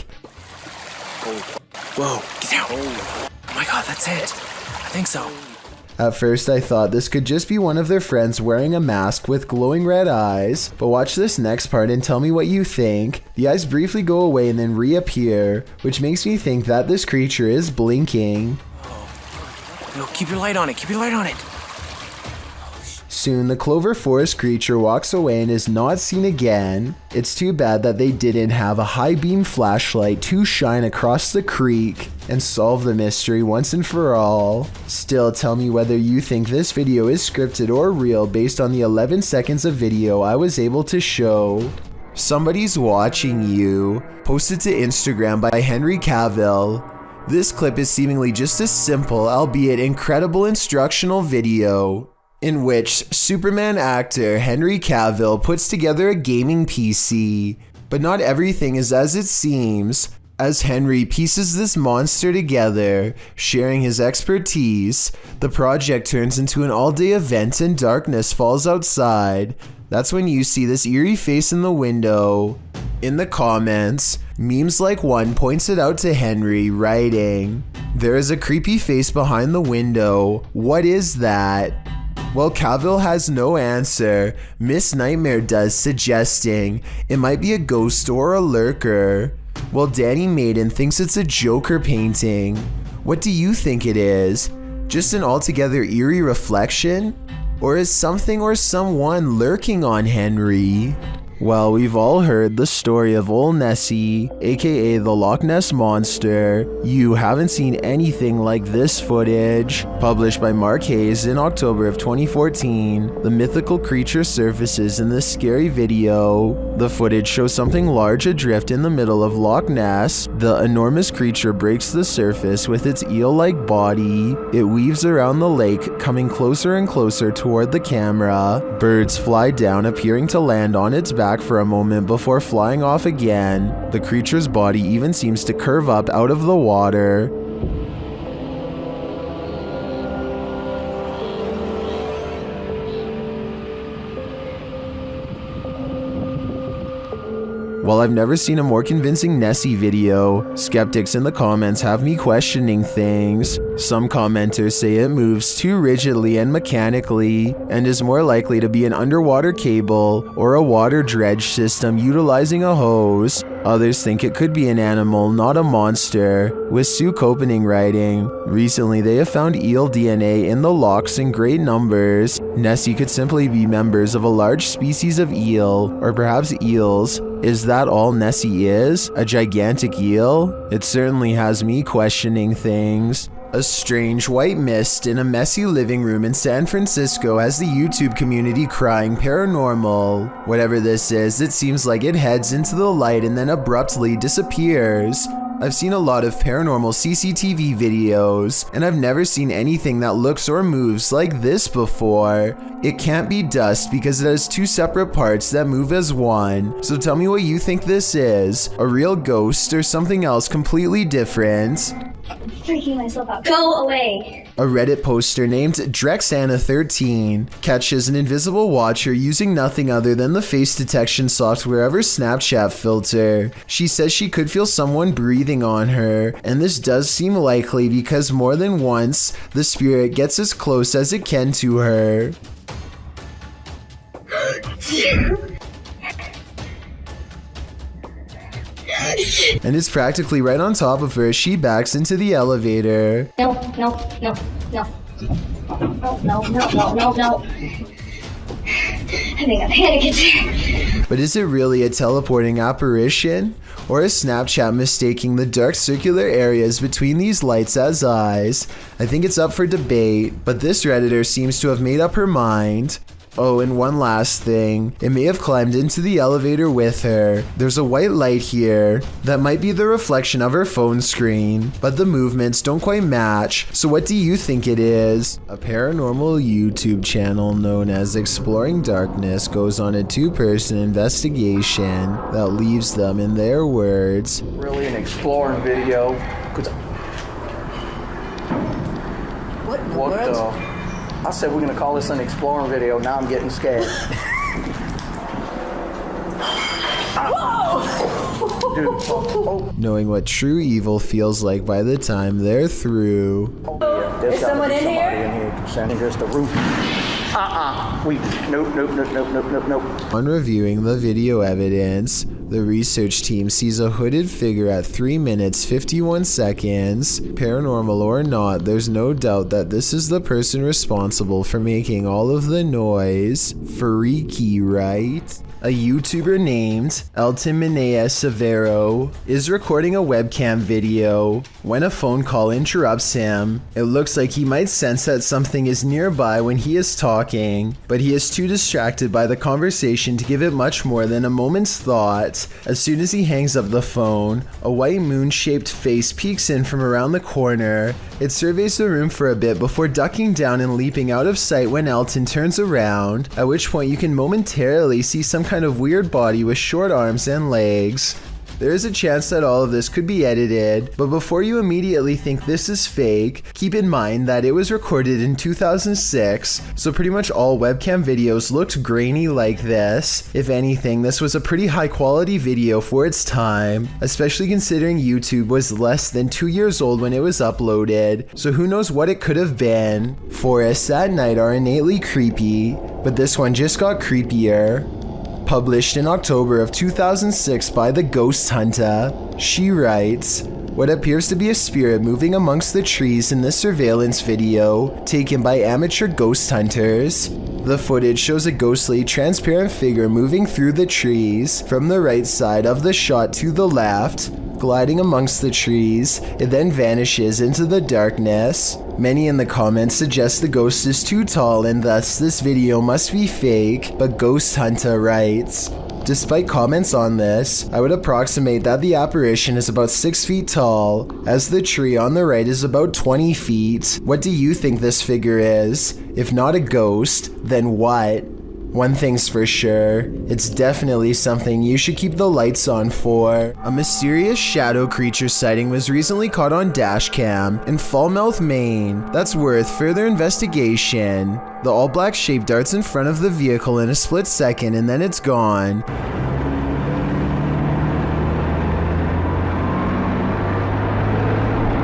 Whoa, get down. Oh my god, that's it. I think so. At first I thought this could just be one of their friends wearing a mask with glowing red eyes, but watch this next part and tell me what you think. The eyes briefly go away and then reappear, which makes me think that this creature is blinking. Yo, keep your light on it, keep your light on it. Soon, the Clover Forest creature walks away and is not seen again. It's too bad that they didn't have a high beam flashlight to shine across the creek and solve the mystery once and for all. Still, tell me whether you think this video is scripted or real based on the 11 seconds of video I was able to show. Somebody's Watching You, posted to Instagram by Henry Cavill. This clip is seemingly just a simple, albeit incredible instructional video in which Superman actor Henry Cavill puts together a gaming PC. But not everything is as it seems. As Henry pieces this monster together, sharing his expertise, the project turns into an all-day event and darkness falls outside. That's when you see this eerie face in the window. In the comments, memes like one points it out to Henry, writing, "There is a creepy face behind the window. What is that?" Well, Cavill has no answer. Miss Nightmare does, suggesting it might be a ghost or a lurker. Well, Danny Maiden thinks it's a Joker painting. What do you think it is? Just an altogether eerie reflection? Or is something or someone lurking on Henry? Well, we've all heard the story of Old Nessie, aka the Loch Ness Monster. You haven't seen anything like this footage. Published by Mark Hayes in October of 2014, the mythical creature surfaces in this scary video. The footage shows something large adrift in the middle of Loch Ness. The enormous creature breaks the surface with its eel-like body. It weaves around the lake, coming closer and closer toward the camera. Birds fly down, appearing to land on its back for a moment before flying off again. The creature's body even seems to curve up out of the water. While I've never seen a more convincing Nessie video, skeptics in the comments have me questioning things. Some commenters say it moves too rigidly and mechanically, and is more likely to be an underwater cable or a water dredge system utilizing a hose. Others think it could be an animal, not a monster, with Sue Copening writing, "Recently they have found eel DNA in the lochs in great numbers. Nessie could simply be members of a large species of eel, or perhaps eels. Is that all Nessie is? A gigantic eel? It certainly has me questioning things." A strange white mist in a messy living room in San Francisco has the YouTube community crying paranormal. Whatever this is, it seems like it heads into the light and then abruptly disappears. I've seen a lot of paranormal CCTV videos, and I've never seen anything that looks or moves like this before. It can't be dust because it has two separate parts that move as one. So tell me what you think this is. A real ghost or something else completely different? I'm freaking myself out. Go away! A Reddit poster named Drexana13 catches an invisible watcher using nothing other than the face detection software of her Snapchat filter. She says she could feel someone breathing on her, and this does seem likely because more than once, the spirit gets as close as it can to her. And it's practically right on top of her as she backs into the elevator. No, no, no, no. No, no, no, no, no, no. I think a panic attack. But is it really a teleporting apparition? Or is Snapchat mistaking the dark circular areas between these lights as eyes? I think it's up for debate, but this Redditor seems to have made up her mind. Oh, and one last thing. It may have climbed into the elevator with her. There's a white light here that might be the reflection of her phone screen, but the movements don't quite match. So what do you think it is? A paranormal YouTube channel known as Exploring Darkness goes on a two-person investigation that leaves them, in their words, Really an exploring video. What in the What world? the? I said we're gonna call this an exploring video. Now I'm getting scared. Dude, knowing what true evil feels like by the time they're through. There's Is gotta someone be in somebody here? in here descending just the roof. Nope. On reviewing the video evidence, the research team sees a hooded figure at 3 minutes 51 seconds. Paranormal or not, there's no doubt that this is the person responsible for making all of the noise. Freaky, right? A YouTuber named Elton Minea Severo is recording a webcam video when a phone call interrupts him. It looks like he might sense that something is nearby when he is talking, but he is too distracted by the conversation to give it much more than a moment's thought. As soon as he hangs up the phone, a white moon-shaped face peeks in from around the corner. It surveys the room for a bit before ducking down and leaping out of sight when Elton turns around, at which point you can momentarily see some kind of weird body with short arms and legs. There is a chance that all of this could be edited, but before you immediately think this is fake, keep in mind that it was recorded in 2006, so pretty much all webcam videos looked grainy like this. If anything, this was a pretty high quality video for its time, especially considering YouTube was less than 2 years old when it was uploaded, so who knows what it could have been. Forests at night are innately creepy, but this one just got creepier. Published in October of 2006 by The Ghost Hunter, she writes, what appears to be a spirit moving amongst the trees in this surveillance video, taken by amateur ghost hunters. The footage shows a ghostly, transparent figure moving through the trees from the right side of the shot to the left, gliding amongst the trees. It then vanishes into the darkness. Many in the comments suggest the ghost is too tall and thus this video must be fake, but Ghost Hunter writes, despite comments on this, I would approximate that the apparition is about 6 feet tall, as the tree on the right is about 20 feet. What do you think this figure is? If not a ghost, then what? One thing's for sure, it's definitely something you should keep the lights on for. A mysterious shadow creature sighting was recently caught on dashcam in Falmouth, Maine. That's worth further investigation. The all-black shape darts in front of the vehicle in a split second and then it's gone.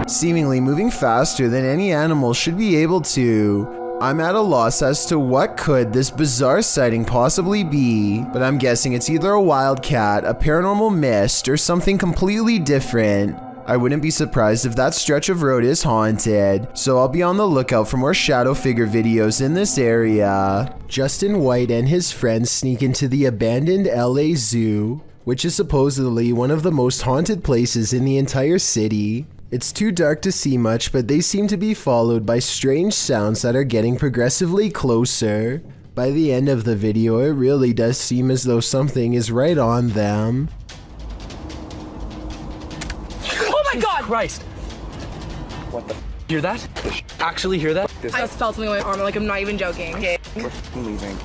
Seemingly moving faster than any animal should be able to. I'm at a loss as to what could this bizarre sighting possibly be, but I'm guessing it's either a wildcat, a paranormal mist, or something completely different. I wouldn't be surprised if that stretch of road is haunted, so I'll be on the lookout for more shadow figure videos in this area. Justin White and his friends sneak into the abandoned LA Zoo, which is supposedly one of the most haunted places in the entire city. It's too dark to see much, but they seem to be followed by strange sounds that are getting progressively closer. By the end of the video, it really does seem as though something is right on them. Oh my God! Christ! What the? Hear that? Actually hear that? I just felt something on my arm, like I'm not even joking. We're leaving.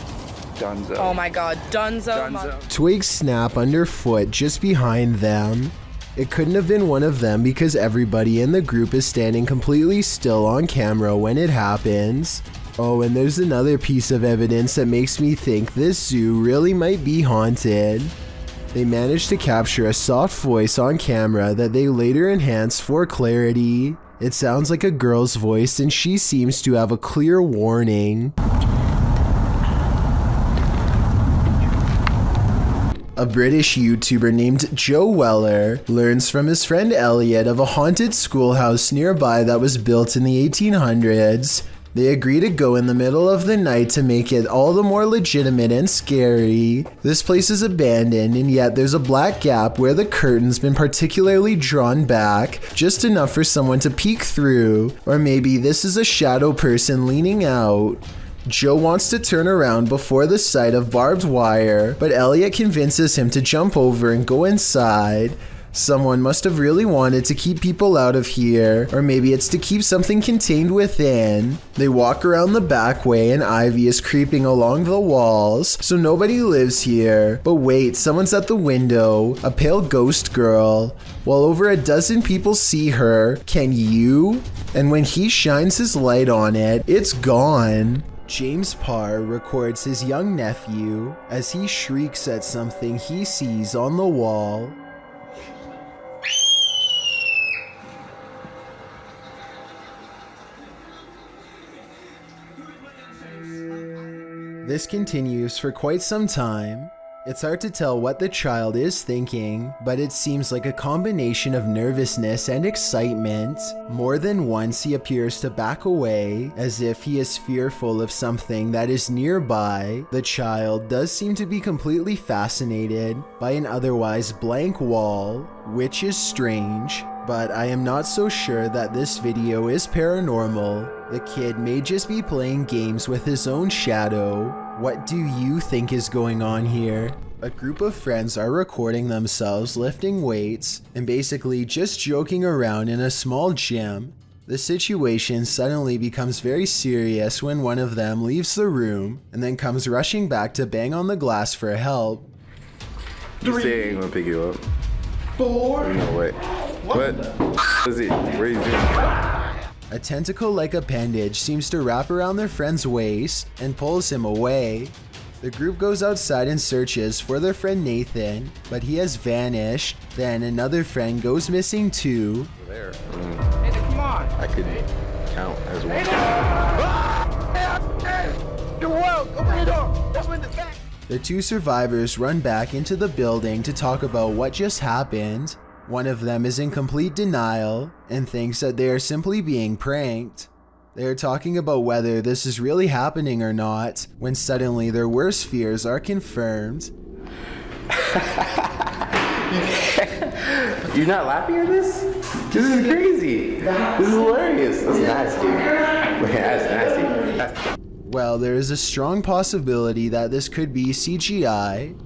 Dunzo. Oh my God, Dunzo. Twigs snap underfoot just behind them. It couldn't have been one of them because everybody in the group is standing completely still on camera when it happens. Oh, and there's another piece of evidence that makes me think this zoo really might be haunted. They managed to capture a soft voice on camera that they later enhanced for clarity. It sounds like a girl's voice and she seems to have a clear warning. A British YouTuber named Joe Weller learns from his friend Elliot of a haunted schoolhouse nearby that was built in the 1800s. They agree to go in the middle of the night to make it all the more legitimate and scary. This place is abandoned and yet there's a black gap where the curtain's been particularly drawn back, just enough for someone to peek through, or maybe this is a shadow person leaning out. Joe wants to turn around before the sight of barbed wire, but Elliot convinces him to jump over and go inside. Someone must have really wanted to keep people out of here, or maybe it's to keep something contained within. They walk around the back way and Ivy is creeping along the walls, so nobody lives here. But wait, someone's at the window, a pale ghost girl. While over a dozen people see her, can you? And when he shines his light on it, it's gone. James Parr records his young nephew as he shrieks at something he sees on the wall. This continues for quite some time. It's hard to tell what the child is thinking, but it seems like a combination of nervousness and excitement. More than once he appears to back away, as if he is fearful of something that is nearby. The child does seem to be completely fascinated by an otherwise blank wall, which is strange, but I am not so sure that this video is paranormal. The kid may just be playing games with his own shadow. What do you think is going on here? A group of friends are recording themselves lifting weights and basically just joking around in a small gym. The situation suddenly becomes very serious when one of them leaves the room and then comes rushing back to bang on the glass for help. You say I'm gonna pick you up. 4. No way. What is it? Where is it? A tentacle-like appendage seems to wrap around their friend's waist and pulls him away. The group goes outside and searches for their friend Nathan, but he has vanished. Then another friend goes missing too. There. Nathan, come on. I could count as one. Open the door. Open the back. The two survivors run back into the building to talk about what just happened. One of them is in complete denial and thinks that they are simply being pranked. They are talking about whether this is really happening or not, when suddenly their worst fears are confirmed. You're not laughing at this? This is crazy. This is hilarious. That's nasty. That's nasty. Well, there is a strong possibility that this could be CGI.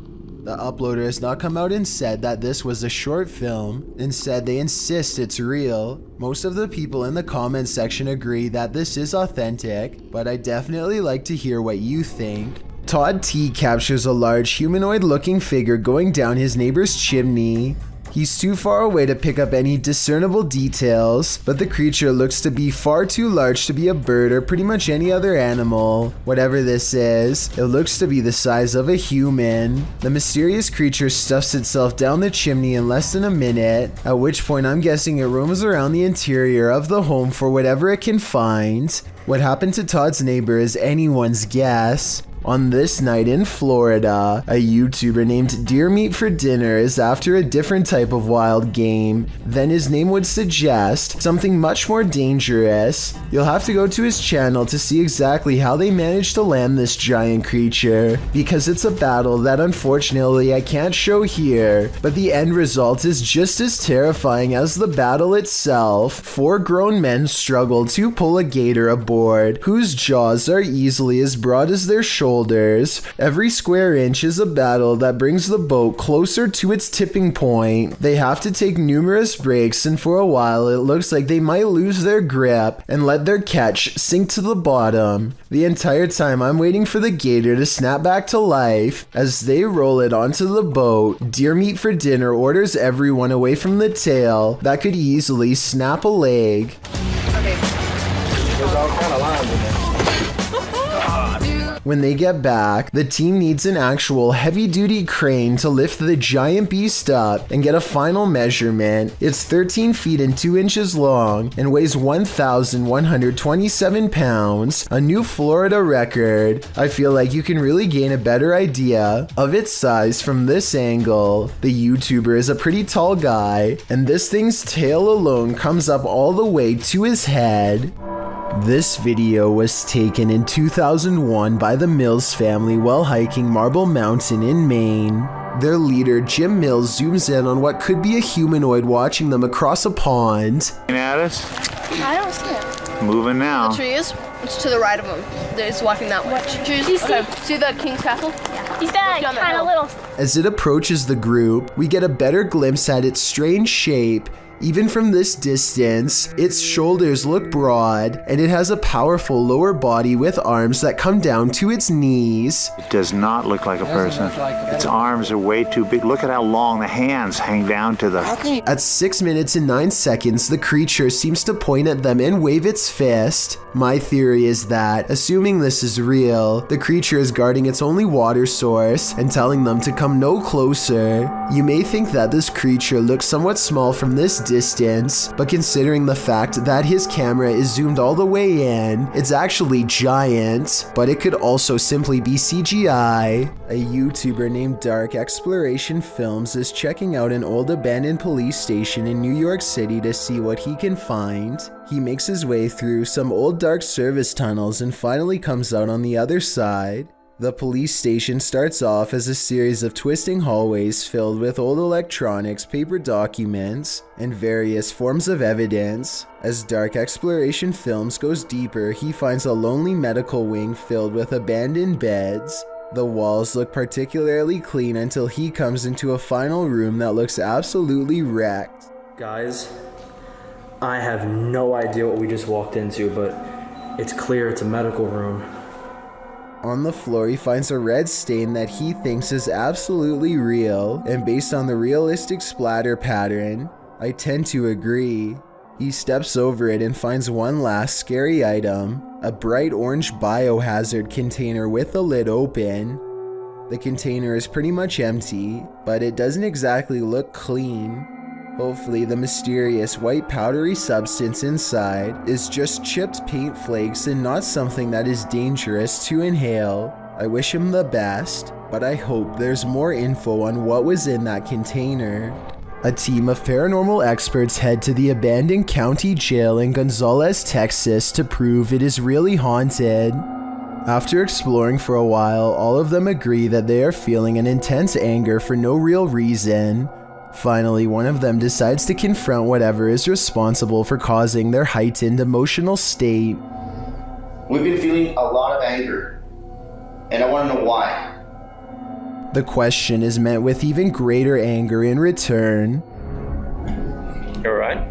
The uploader has not come out and said that this was a short film. Instead, they insist it's real. Most of the people in the comments section agree that this is authentic, but I'd definitely like to hear what you think. Todd T captures a large humanoid-looking figure going down his neighbor's chimney. He's too far away to pick up any discernible details, but the creature looks to be far too large to be a bird or pretty much any other animal. Whatever this is, it looks to be the size of a human. The mysterious creature stuffs itself down the chimney in less than a minute, at which point I'm guessing it roams around the interior of the home for whatever it can find. What happened to Todd's neighbor is anyone's guess. On this night in Florida, a YouTuber named Deer Meat for Dinner is after a different type of wild game than his name would suggest, something much more dangerous. You'll have to go to his channel to see exactly how they managed to land this giant creature, because it's a battle that unfortunately I can't show here, but the end result is just as terrifying as the battle itself. 4 grown men struggle to pull a gator aboard, whose jaws are easily as broad as their shoulders. Every square inch is a battle that brings the boat closer to its tipping point. They have to take numerous breaks, and for a while it looks like they might lose their grip and let their catch sink to the bottom. The entire time I'm waiting for the gator to snap back to life. As they roll it onto the boat, Deer Meat for Dinner orders everyone away from the tail that could easily snap a leg. There's all kind of lines in there. When they get back, the team needs an actual heavy-duty crane to lift the giant beast up and get a final measurement. It's 13 feet and 2 inches long and weighs 1,127 pounds, a new Florida record. I feel like you can really gain a better idea of its size from this angle. The YouTuber is a pretty tall guy, and this thing's tail alone comes up all the way to his head. This video was taken in 2001 by the Mills family while hiking Marble Mountain in Maine. Their leader, Jim Mills, zooms in on what could be a humanoid watching them across a pond. At us? I don't see it. Moving now. The trees? It's to the right of him. He's walking that way. See the King's Castle? Yeah. He's that kind of little. As it approaches the group, we get a better glimpse at its strange shape. Even from this distance, its shoulders look broad, and it has a powerful lower body with arms that come down to its knees. It does not look like a person. Its arms are way too big. Look at how long the hands hang down to the... At 6 minutes and 9 seconds, the creature seems to point at them and wave its fist. My theory is that, assuming this is real, the creature is guarding its only water source and telling them to come no closer. You may think that this creature looks somewhat small from this distance, but considering the fact that his camera is zoomed all the way in, it's actually giant, but it could also simply be CGI. A YouTuber named Dark Exploration Films is checking out an old abandoned police station in New York City to see what he can find. He makes his way through some old dark service tunnels and finally comes out on the other side. The police station starts off as a series of twisting hallways filled with old electronics, paper documents, and various forms of evidence. As Dark Exploration Films goes deeper, he finds a lonely medical wing filled with abandoned beds. The walls look particularly clean until he comes into a final room that looks absolutely wrecked. Guys, I have no idea what we just walked into, but it's clear it's a medical room. On the floor, he finds a red stain that he thinks is absolutely real, and based on the realistic splatter pattern, I tend to agree. He steps over it and finds one last scary item, a bright orange biohazard container with the lid open. The container is pretty much empty, but it doesn't exactly look clean. Hopefully the mysterious white powdery substance inside is just chipped paint flakes and not something that is dangerous to inhale. I wish him the best, but I hope there's more info on what was in that container. A team of paranormal experts head to the abandoned county jail in Gonzales, Texas to prove it is really haunted. After exploring for a while, all of them agree that they are feeling an intense anger for no real reason. Finally, one of them decides to confront whatever is responsible for causing their heightened emotional state. We've been feeling a lot of anger, and I want to know why. The question is met with even greater anger in return. You alright?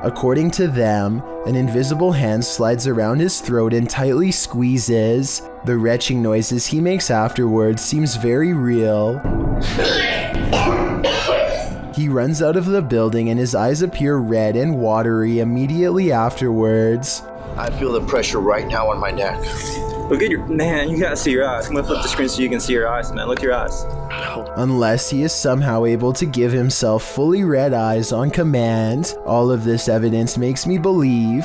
According to them, an invisible hand slides around his throat and tightly squeezes. The retching noises he makes afterwards seems very real. He runs out of the building and his eyes appear red and watery immediately afterwards. I feel the pressure right now on my neck. Look at your... Man, you gotta see your eyes. I'm gonna flip the screen so you can see your eyes, man. Look at your eyes. Unless he is somehow able to give himself fully red eyes on command, all of this evidence makes me believe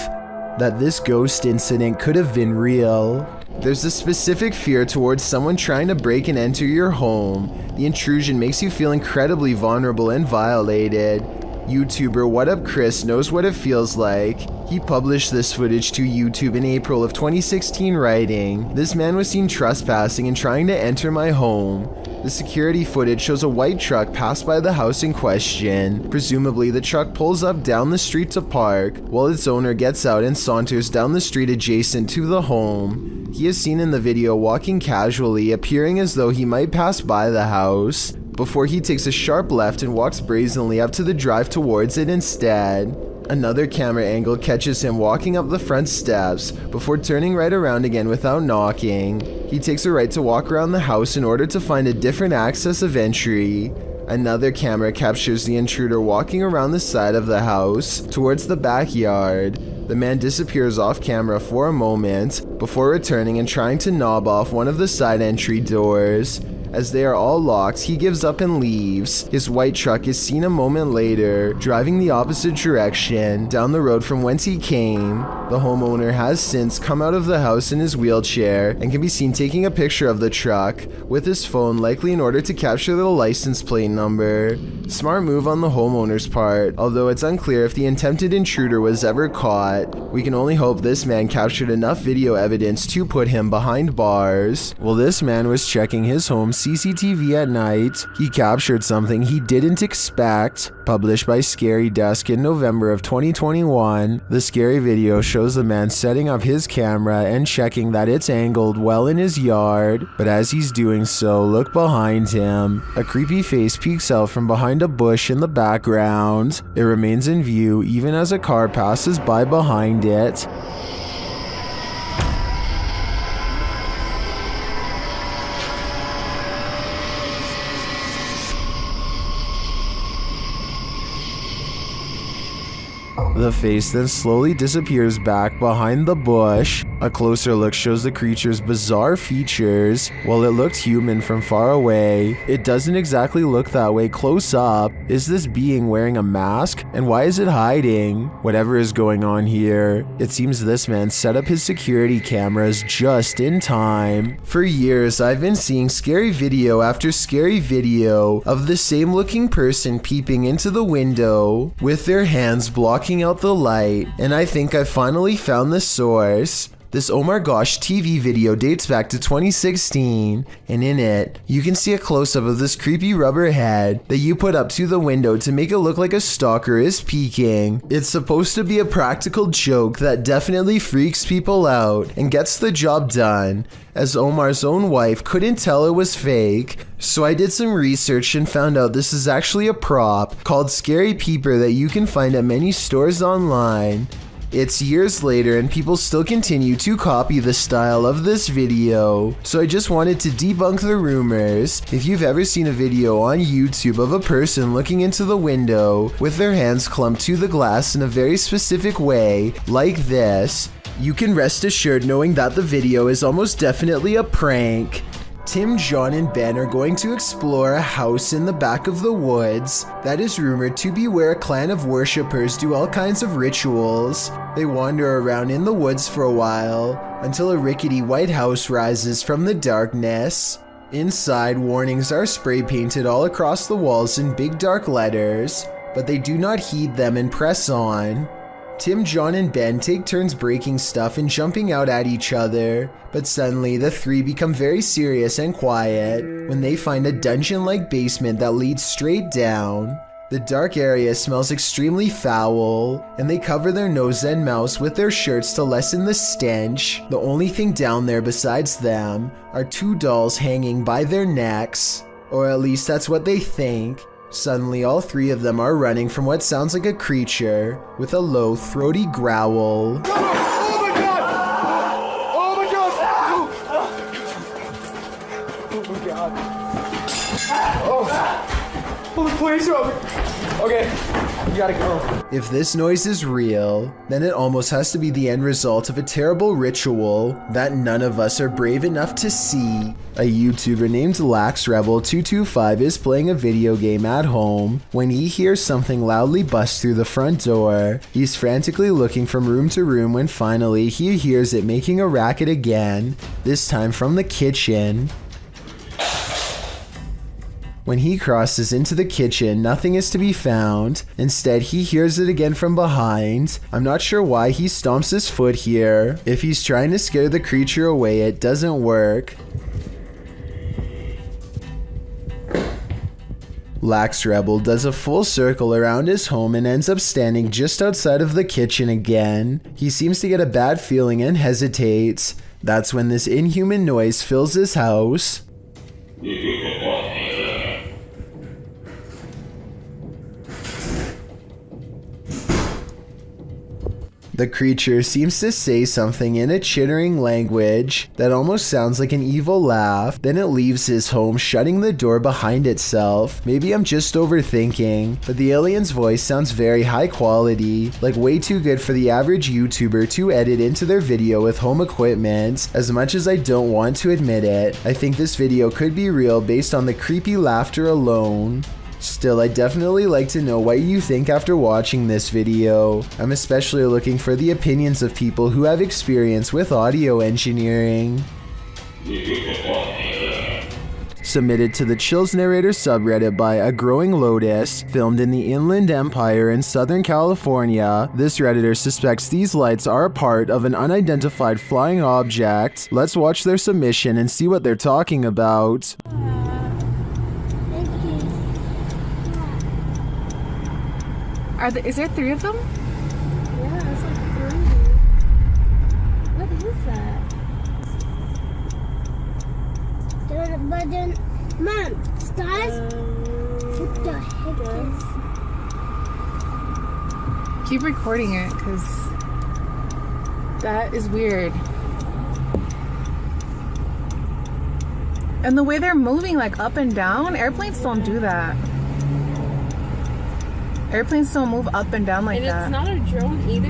that this ghost incident could have been real. There's a specific fear towards someone trying to break and enter your home. The intrusion makes you feel incredibly vulnerable and violated. YouTuber What Up Chris knows what it feels like. He published this footage to YouTube in April of 2016 writing, "This man was seen trespassing and trying to enter my home. The security footage shows a white truck pass by the house in question. Presumably the truck pulls up down the street to park, while its owner gets out and saunters down the street adjacent to the home. He is seen in the video walking casually, appearing as though he might pass by the house, before he takes a sharp left and walks brazenly up to the drive towards it instead. Another camera angle catches him walking up the front steps before turning right around again without knocking. He takes a right to walk around the house in order to find a different access of entry. Another camera captures the intruder walking around the side of the house towards the backyard. The man disappears off camera for a moment before returning and trying to knob off one of the side entry doors. As they are all locked, he gives up and leaves. His white truck is seen a moment later, driving the opposite direction, down the road from whence he came. The homeowner has since come out of the house in his wheelchair and can be seen taking a picture of the truck with his phone, likely in order to capture the license plate number. Smart move on the homeowner's part, although it's unclear if the attempted intruder was ever caught. We can only hope this man captured enough video evidence to put him behind bars. While this man was checking his home CCTV at night, he captured something he didn't expect. Published by Scary Desk in November of 2021, the scary video shows the man setting up his camera and checking that it's angled well in his yard, but as he's doing so, look behind him. A creepy face peeks out from behind a bush in the background. It remains in view even as a car passes by behind it. The face then slowly disappears back behind the bush. A closer look shows the creature's bizarre features. While it looked human from far away, it doesn't exactly look that way close up. Is this being wearing a mask? And why is it hiding? Whatever is going on here, it seems this man set up his security cameras just in time. For years, I've been seeing scary video after scary video of the same looking person peeping into the window with their hands blocking out the light, and I think I finally found the source. This oh my gosh TV video dates back to 2016, and in it, you can see a close-up of this creepy rubber head that you put up to the window to make it look like a stalker is peeking. It's supposed to be a practical joke that definitely freaks people out and gets the job done, as Omar's own wife couldn't tell it was fake. So I did some research and found out this is actually a prop called Scary Peeper that you can find at many stores online. It's years later and people still continue to copy the style of this video, so I just wanted to debunk the rumors. If you've ever seen a video on YouTube of a person looking into the window with their hands clumped to the glass in a very specific way, like this, you can rest assured knowing that the video is almost definitely a prank. Tim, John, and Ben are going to explore a house in the back of the woods that is rumored to be where a clan of worshippers do all kinds of rituals. They wander around in the woods for a while until a rickety white house rises from the darkness. Inside, warnings are spray painted all across the walls in big dark letters, but they do not heed them and press on. Tim, John, and Ben take turns breaking stuff and jumping out at each other, but suddenly the three become very serious and quiet when they find a dungeon-like basement that leads straight down. The dark area smells extremely foul, and they cover their nose and mouths with their shirts to lessen the stench. The only thing down there besides them are two dolls hanging by their necks, or at least that's what they think. Suddenly, all three of them are running from what sounds like a creature with a low, throaty growl. Oh my god! Oh my god! Oh my god! Oh, please help me! Okay, you gotta go. If this noise is real, then it almost has to be the end result of a terrible ritual that none of us are brave enough to see. A YouTuber named LaxRebel225 is playing a video game at home when he hears something loudly bust through the front door. He's frantically looking from room to room when finally he hears it making a racket again, this time from the kitchen. When he crosses into the kitchen, nothing is to be found. Instead, he hears it again from behind. I'm not sure why he stomps his foot here. If he's trying to scare the creature away, it doesn't work. LaxRebel does a full circle around his home and ends up standing just outside of the kitchen again. He seems to get a bad feeling and hesitates. That's when this inhuman noise fills his house. The creature seems to say something in a chittering language that almost sounds like an evil laugh. Then it leaves his home, shutting the door behind itself. Maybe I'm just overthinking, but the alien's voice sounds very high quality, like way too good for the average YouTuber to edit into their video with home equipment. As much as I don't want to admit it, I think this video could be real based on the creepy laughter alone. Still, I'd definitely like to know what you think after watching this video. I'm especially looking for the opinions of people who have experience with audio engineering. Submitted to the Chills Narrator subreddit by A Growing Lotus, filmed in the Inland Empire in Southern California, this redditor suspects these lights are a part of an unidentified flying object. Let's watch their submission and see what they're talking about. Is there 3 of them? Yeah, it's like 3. What is that? But then, Mom, stars? What the heck is? Keep recording it, because that is weird. And the way they're moving, like up and down, airplanes don't do that. Airplanes don't move up and down like that. And it's not a drone either.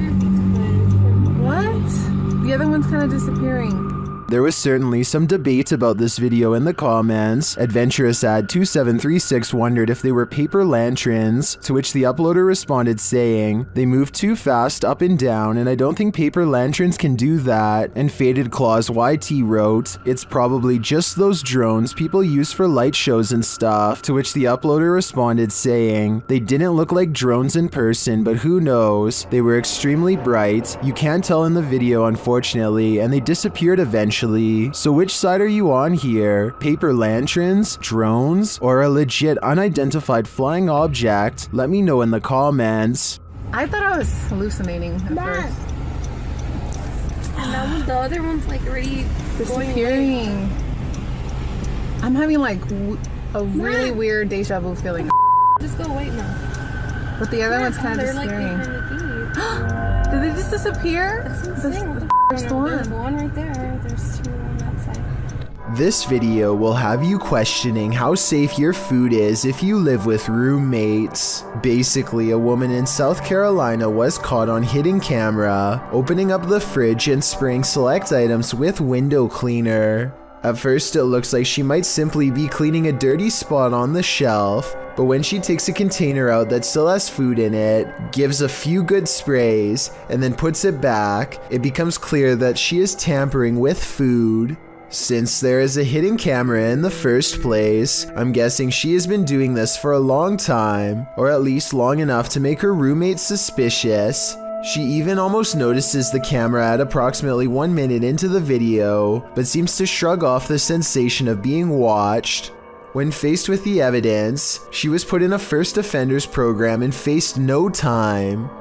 What? The other one's kind of disappearing. There was certainly some debate about this video in the comments. Adventurous Ad 2736 wondered if they were paper lanterns, to which the uploader responded saying, "They move too fast up and down, and I don't think paper lanterns can do that." And Faded Claws YT wrote, "It's probably just those drones people use for light shows and stuff," to which the uploader responded saying, "They didn't look like drones in person, but who knows? They were extremely bright. You can't tell in the video, unfortunately, and they disappeared eventually. So which side are you on here? Paper lanterns, drones, or a legit unidentified flying object? Let me know in the comments." I thought I was hallucinating at first. And now the other one's like already disappearing. I'm having like a really weird deja vu feeling. Just go away now. But the other one's kind of disappearing. Did they just disappear? That's insane. The first one. There's one right there. There's 2 on that side. This video will have you questioning how safe your food is if you live with roommates. Basically, a woman in South Carolina was caught on hidden camera, opening up the fridge and spraying select items with window cleaner. At first, it looks like she might simply be cleaning a dirty spot on the shelf, but when she takes a container out that still has food in it, gives a few good sprays, and then puts it back, it becomes clear that she is tampering with food. Since there is a hidden camera in the first place, I'm guessing she has been doing this for a long time, or at least long enough to make her roommates suspicious. She even almost notices the camera at approximately 1 minute into the video, but seems to shrug off the sensation of being watched. When faced with the evidence, she was put in a first offenders program and faced no time.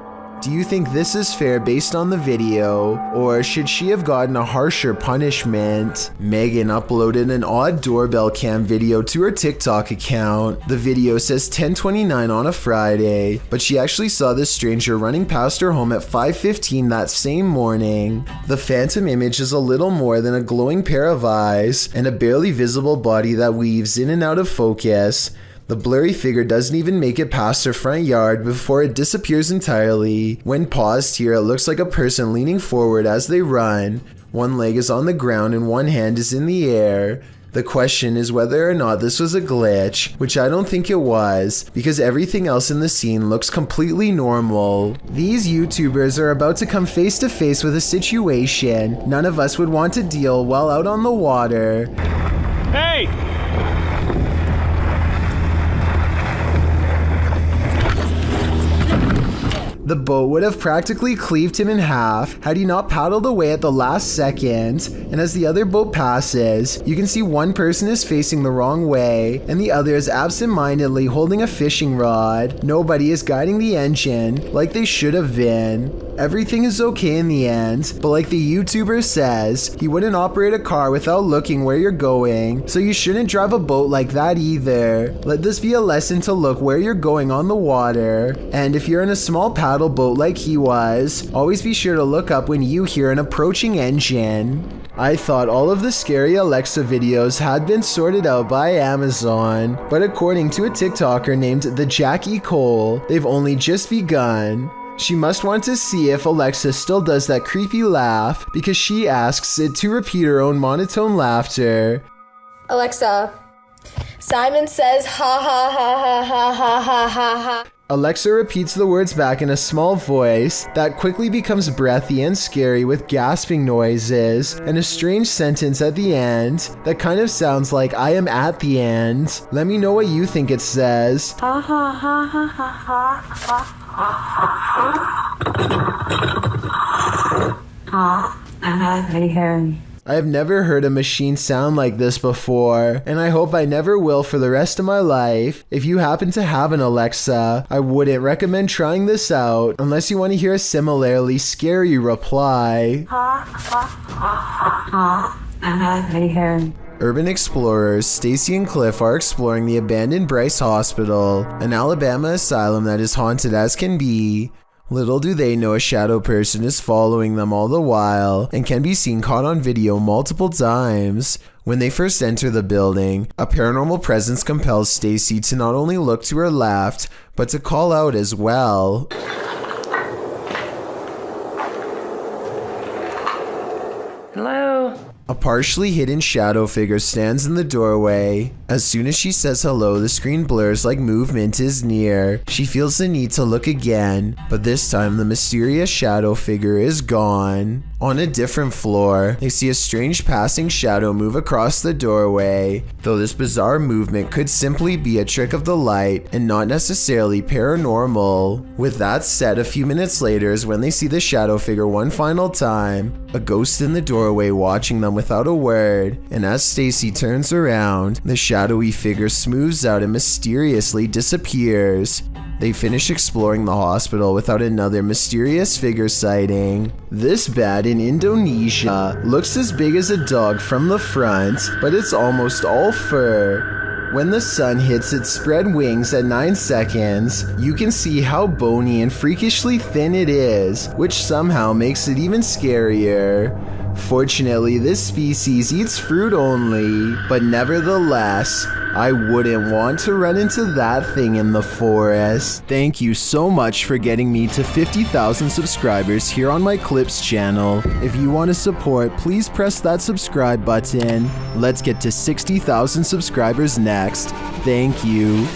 Do you think this is fair based on the video, or should she have gotten a harsher punishment? Megan uploaded an odd doorbell cam video to her TikTok account. The video says 10:29 on a Friday, but she actually saw this stranger running past her home at 5:15 that same morning. The phantom image is a little more than a glowing pair of eyes and a barely visible body that weaves in and out of focus. The blurry figure doesn't even make it past her front yard before it disappears entirely. When paused here, it looks like a person leaning forward as they run. One leg is on the ground and one hand is in the air. The question is whether or not this was a glitch, which I don't think it was, because everything else in the scene looks completely normal. These YouTubers are about to come face to face with a situation none of us would want to deal while out on the water. Hey! The boat would have practically cleaved him in half had he not paddled away at the last second, and as the other boat passes, you can see one person is facing the wrong way, and the other is absent-mindedly holding a fishing rod. Nobody is guiding the engine like they should have been. Everything is okay in the end, but like the YouTuber says, he wouldn't operate a car without looking where you're going, so you shouldn't drive a boat like that either. Let this be a lesson to look where you're going on the water, and if you're in a small paddle boat like he was, always be sure to look up when you hear an approaching engine. I thought all of the scary Alexa videos had been sorted out by Amazon, but according to a TikToker named the Jackie Cole, they've only just begun. She must want to see if Alexa still does that creepy laugh, because she asks it to repeat her own monotone laughter. Alexa, Simon says ha ha ha ha ha ha ha ha ha. Alexa repeats the words back in a small voice that quickly becomes breathy and scary with gasping noises and a strange sentence at the end that kind of sounds like I am at the end. Let me know what you think it says. Ha ha ha ha ha ha ha. I have never heard a machine sound like this before, and I hope I never will for the rest of my life. If you happen to have an Alexa, I wouldn't recommend trying this out unless you want to hear a similarly scary reply. Urban explorers Stacy and Cliff are exploring the abandoned Bryce Hospital, an Alabama asylum that is haunted as can be. Little do they know a shadow person is following them all the while and can be seen caught on video multiple times. When they first enter the building, a paranormal presence compels Stacy to not only look to her left, but to call out as well. Hello? A partially hidden shadow figure stands in the doorway. As soon as she says hello, the screen blurs like movement is near. She feels the need to look again, but this time the mysterious shadow figure is gone. On a different floor, they see a strange passing shadow move across the doorway, though this bizarre movement could simply be a trick of the light and not necessarily paranormal. With that said, a few minutes later is when they see the shadow figure one final time, a ghost in the doorway watching them without a word, and as Stacy turns around, the shadowy figure smooths out and mysteriously disappears. They finish exploring the hospital without another mysterious figure sighting. This bat in Indonesia looks as big as a dog from the front, but it's almost all fur. When the sun hits its spread wings at 9 seconds, you can see how bony and freakishly thin it is, which somehow makes it even scarier. Fortunately, this species eats fruit only, but nevertheless, I wouldn't want to run into that thing in the forest. Thank you so much for getting me to 50,000 subscribers here on my Clips channel. If you want to support, please press that subscribe button. Let's get to 60,000 subscribers next. Thank you.